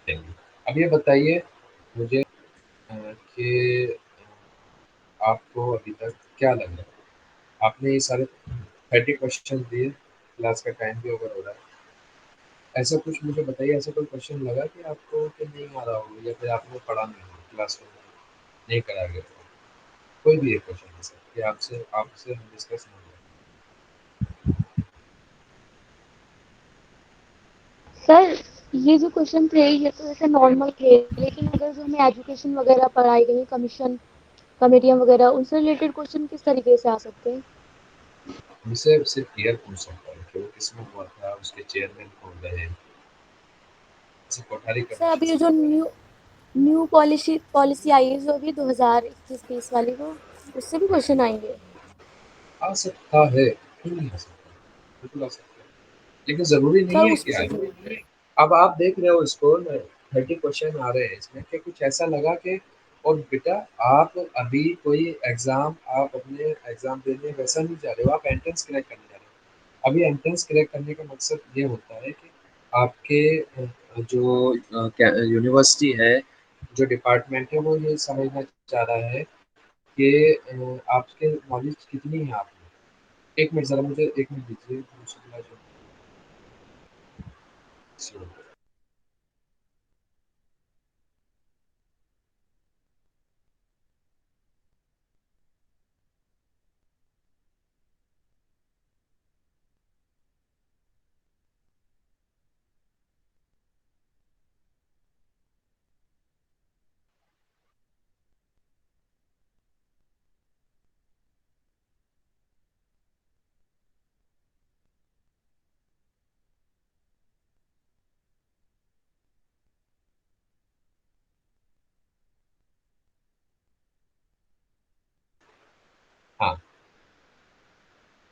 चलिए, अब ये बताइए मुझे कि आपको अभी तक क्या लग रहा है? आपने ये सारे 30 क्वेश्चन दिए, क्लास का टाइम भी ओवर हो रहा है। ऐसा कुछ मुझे बताइए, ऐसा कोई क्वेश्चन लगा कि आपको कि नहीं आ रहा हो, या फिर आपने पढ़ा नहीं हो, क्लास में नहीं करा गया हो? कोई भी एक क्वेश्चन ऐसा कि आपसे आपसे हम डिस्कस ना करें। सर ये जो क्वेश्चन थे ये तो ऐसे नॉर्मल थे, लेकिन अगर जो हमें एजुकेशन वगैरह पढ़ाई गई, कमीशन कमेटियाँ वगैरह, उनसे रिलेटेड क्वेश्चन किस तरीके से आ सकते हैं? हमसे सिर्फ क्लियर पूछ सकता है कि वो किसमें हुआ था, उसके चेयरमैन कौन रहे, जैसे कोठारी सर अभी ये कमीशन। जो न्यू न्यू पॉलिसी पॉलिसी आई है जो अभी 2021-20 वाली, वो उससे भी क्वेश्चन आएंगे? आ सकता है, क्यों नहीं आ सकता, बिल्कुल आ सकता है, लेकिन ज़रूरी सर नहीं है उस कि आए। अब आप देख रहे हो इसको, 30 क्वेश्चन आ रहे हैं इसमें, कि कुछ ऐसा लगा कि, और बेटा आप अभी कोई एग्ज़ाम, आप अपने एग्ज़ाम देने वैसा नहीं जा रहे हो, आप एंट्रेंस क्रैक करने जा रहे हो। अभी एंट्रेंस क्रैक करने का मकसद ये होता है कि आपके जो यूनिवर्सिटी है, जो डिपार्टमेंट है, वो ये समझना चाह रहा है कि आपके नॉलेज कितनी है आप में। 1 मिनट ज़रा मुझे 1 मिनट दीजिए, दूसरी क्लास जो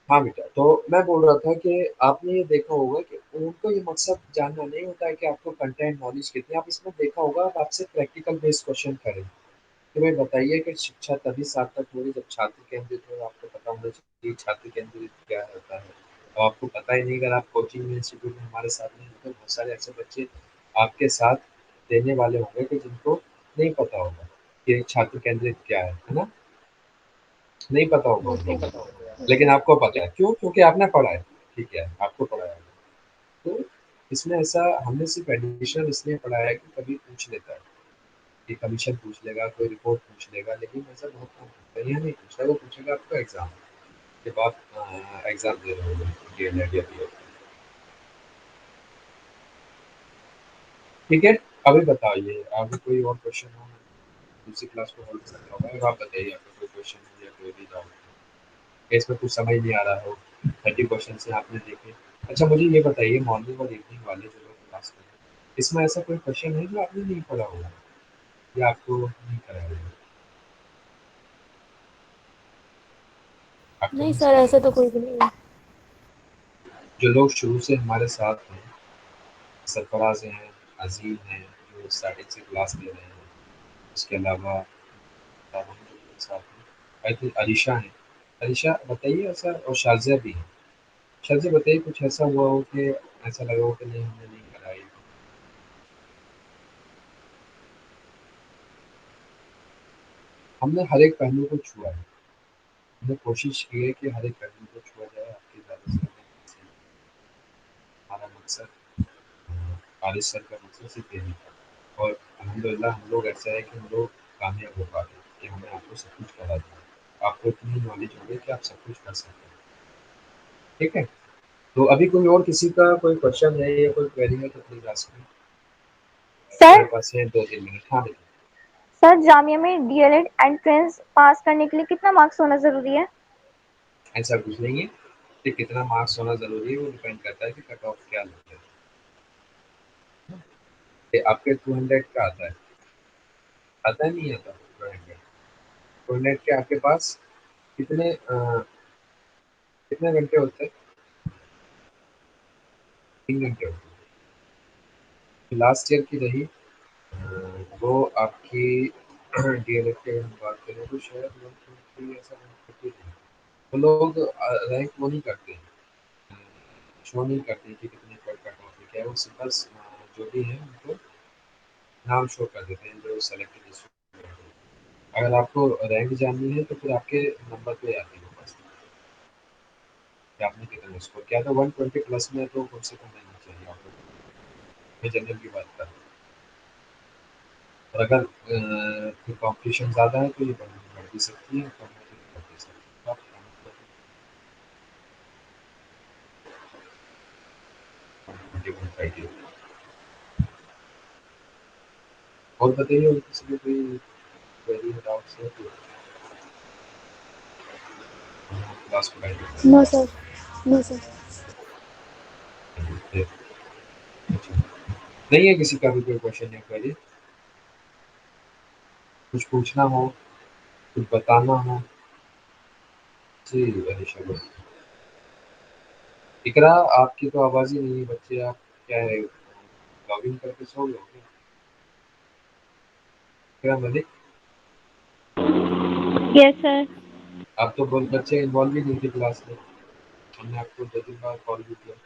हाँ बेटा, तो मैं बोल रहा था कि आपने ये देखा होगा कि उनको ये मकसद जानना नहीं होता है कि आपको कंटेंट नॉलेज कितनी है। आप इसमें देखा होगा, आप आपसे प्रैक्टिकल बेस्ड क्वेश्चन करें कि भाई बताइए कि शिक्षा तभी सार्थक होगी जब छात्र केंद्रित हो। आपको पता होना चाहिए छात्र केंद्रित क्या होता है, और आपको पता ही नहीं। अगर आप कोचिंग में इंस्टीट्यूट में हमारे साथ नहीं होते, बहुत सारे ऐसे बच्चे आपके साथ देने वाले होंगे कि जिनको नहीं पता होगा कि छात्र केंद्रित क्या है ना? नहीं पता होगा उन लोगों को, लेकिन आपको पता है। क्यों? क्योंकि आपने पढ़ा है। ठीक है, आपको पढ़ाया है। तो इसमें ऐसा हमने सिर्फ एडिशनल इसलिए पढ़ाया है कि कभी पूछ लेता है कि कमीशन पूछ लेगा, कोई रिपोर्ट पूछ लेगा, लेकिन ऐसा बहुत कम होता है। ये नहीं पूछता, वो पूछेगा आपका एग्जाम जब आप एग्जाम दे रहे हो डीएलएड या बीएड। ठीक है, अभी बताइए आगे कोई और क्वेश्चन हो? दूसरी क्लास को होल्ड करना होगा। अब आप बताइए, आपका कोई क्वेश्चन है या कोई भी डाउट, इसमें कुछ समझ नहीं आ रहा हो। 30 क्वेश्चन से आपने देखे। अच्छा मुझे ये बताइए, मॉर्निंग और इवनिंग वाले जो लोग क्लास कर रहे हैं, इसमें ऐसा कोई क्वेश्चन है जो आपने नहीं पढ़ा होगा या आपको नहीं कराया होगा? आपको नहीं नहीं सर, समझ ऐसा तो आया? कोई भी नहीं है। जो लोग शुरू से हमारे साथ हैं, सरफराज हैं, अजीम हैं, जो स्टार्टिंग से क्लास ले रहे हैं, उसके अलावा हम लोग के साथ हैं, आई थिंक अलीशा हैं। अलीशा बताइए ऐसा, और शाजिया भी है। शाजिया बताइए, कुछ ऐसा हुआ हो कि ऐसा लगा हो कि नहीं हमने नहीं कराई? हमने हर एक पहलू को छुआ है। हमने कोशिश की है कि हर एक पहलू को छुआ जाए, आपकी ज़्यादा से ज़्यादा। हमारा मकसद, आरिफ सर का मकसद सिर्फ यही था, और अल्हम्दुलिल्लाह हम लोग ऐसा है कि हम लोग कामयाब हो पाते हैं कि हमने आपको सब कुछ करा दिया। आपको इतनी नॉलेज हो गई कि आप सब कुछ कर सकते हैं। ठीक है? तो अभी कोई और किसी का कोई क्वेश्चन है या कोई क्वेरी है तो प्लीज़ आस्क मी। सर मेरे पास है 2-3 मिनट। हाँ बेटा। सर जामिया में डीएलएड एंट्रेंस पास करने के लिए कितना मार्क्स होना जरूरी है? ऐसा कुछ नहीं है कि कितना मार्क्स होना ज़रूरी है, वो डिपेंड करता है कि कट ऑफ क्या लेते हैं। ये आपके 200 का आता है? आता है, नहीं आता? 200, 200 के आपके पास कितने घंटे होते हैं? 3 घंटे होते हैं। लास्ट ईयर की रही वो आपकी डीएलएड की अगर हम बात करें तो शायद 120 ऐसा 130 थी। वो लोग रैंक वो नहीं करते हैं, शो नहीं करते हैं कि कितने पर कट ऑफ है क्या है। वो सिंपल जो भी है उनको नाम शो कर देते हैं जो सेलेक्टेड स्टूडेंट हैं। अगर आपको रैंक जाननी है तो फिर आपके नंबर पे आती है बस, कि आपने कितना स्कोर किया। तो 120 प्लस में तो कम से कम रहना चाहिए आपको। मैं जनरल की बात कर रहा हूँ। और अगर फिर कॉम्पिटिशन ज़्यादा है तो ये बढ़ भी सकती है, कम है तो घट भी सकती है। तो आप ध्यान रखें। 120 और बताइए, और किसी को कोई क्वेरी डाउट्स है तो क्लास को guide no sir, no sir. करें। अच्छा, नहीं है किसी का भी कोई क्वेश्चन या क्वेरी? कुछ पूछना हो, कुछ बताना हो? जी अलीशा बस। इकरा, आपकी तो आवाज़ ही नहीं है। बच्चे आप क्या है, लॉगिन करके सो गए हो क्या? इकरा मलिक, यस सर। आप तो बहुत बच्चे इन्वॉल्व ही नहीं थे क्लास में। हमने आपको 2-3 बार कॉल भी किया,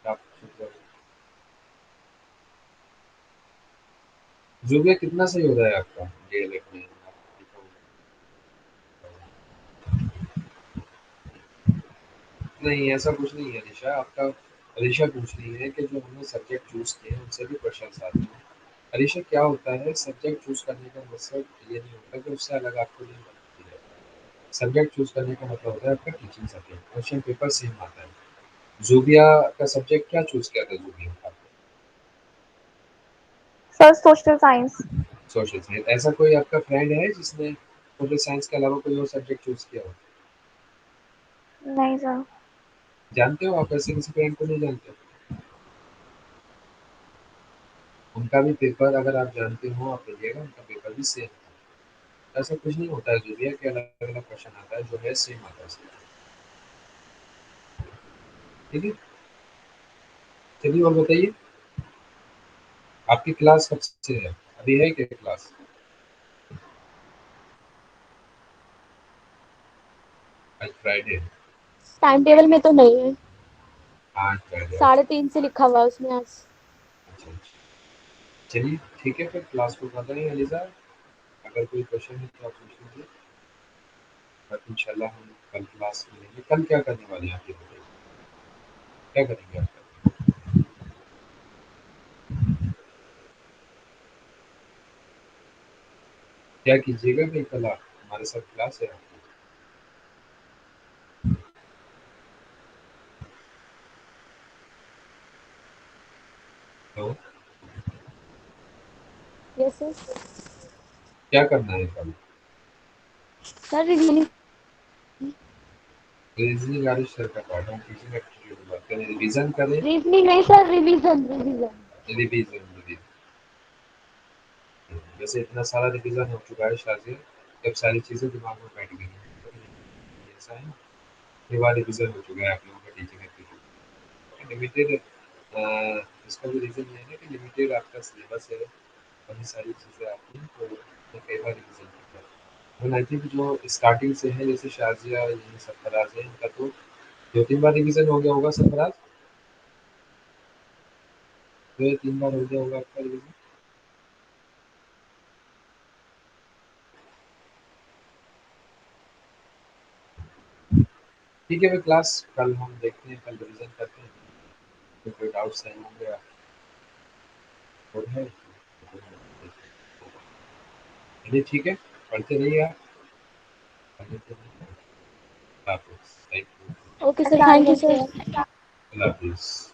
आप चुप रहे। ज़ुबेर कितना सही हो रहा है आपका डीएलएड में? आप देखा होगा। नहीं, ऐसा कुछ नहीं है अलीशा। आपका अलीशा पूछ रही है कि जो हमने सब्जेक्ट चूज़ किए हैं उनसे भी क्वेश्चंस आते हैं। अलीशा क्या होता है, सब्जेक्ट चूज़ करने का मतलब ये नहीं होता कि उससे अलग आपको नहीं बनती है। सब्जेक्ट चूज़ करने का मतलब होता है आपका teaching subject, question paper same आता है। ज़ूबिया का सब्जेक्ट क्या चूज़ किया था ज़ूबिया आपने? Sir social science. Social science. ऐसा कोई आपका फ्रेंड है जिसने सोशल साइंस के अलावा कोई और सब्जेक्ट चूज़ किया हो? नहीं सर। जानते हो आप ऐसे किसी फ्रेंड को? नहीं जानते हो? उनका भी पेपर अगर आप जानते हो आप लीजिएगा, उनका पेपर भी सेम था। ऐसा कुछ नहीं होता है ज़ूबिया कि अलग-अलग क्वेश्चन आता है, जो है सेम आता है। ठीक है? चलिए और बताइए, आपकी क्लास कब से है? अभी है क्या क्लास? आज फ्राइडे है। टाइम टेबल में तो नहीं है, आज फ्राइडे, अच्छा। 3:30 से लिखा हुआ है उसमें आज। अच्छा, अच्छा। चलिए ठीक है, फिर क्लास को कर रहे हैं अलीज़ा। अगर कोई क्वेश्चन है तो आप पूछ लीजिए, बट इंशाल्लाह हम कल क्लास में लेंगे। कल क्या करने वाले हैं आप ये बताइए? क्या करेंगे आप कल? क्या कीजिएगा भाई कल आप? हमारे साथ क्लास है आपकी। तो यस सर। क्या करना है कल? Sir revision. Reasoning Aarish sir का पार्ट, हम टीचिंग एप्टीट्यूड की बात करें, रिवीजन करें। रीजनिंग नहीं sir, revision revision. Revision, revision. वैसे इतना सारा रिवीजन हो चुका है शायद, जब सारी चीज़ें दिमाग में बैठ गई हैं, तो ऐसा है ना, ये बार रिवीजन हो चुका है आप लोगों का टीचिंग एप्टीट्यूड लिमिटेड। इसका भी रीज़न ये है ना कि लिमिटेड आपका सिलेबस है, वही सारी चीज़ें आती हैं, तो कई बार रिवीजन होता है। और आई थिंक जो स्टार्टिंग से है, जैसे शाजिया, ये सरफराज है, इनका तो 2-3 बार रिवीजन हो गया होगा। सरफराज, 2 या 3 बार हो गया होगा आपका रिवीजन। ठीक है, फिर क्लास कल हम देखते हैं, कल रिवीजन करते हैं, तो कोई डाउट्स नहीं होंगे और है। चलिए ठीक है, पढ़ते रहिए आप, पढ़ते रहिए। अल्लाह हाफ़िज़। Thank you. ओके सर, अच्छा थैंक यू ठीक सर। है। अल्लाह हाफ़िज़।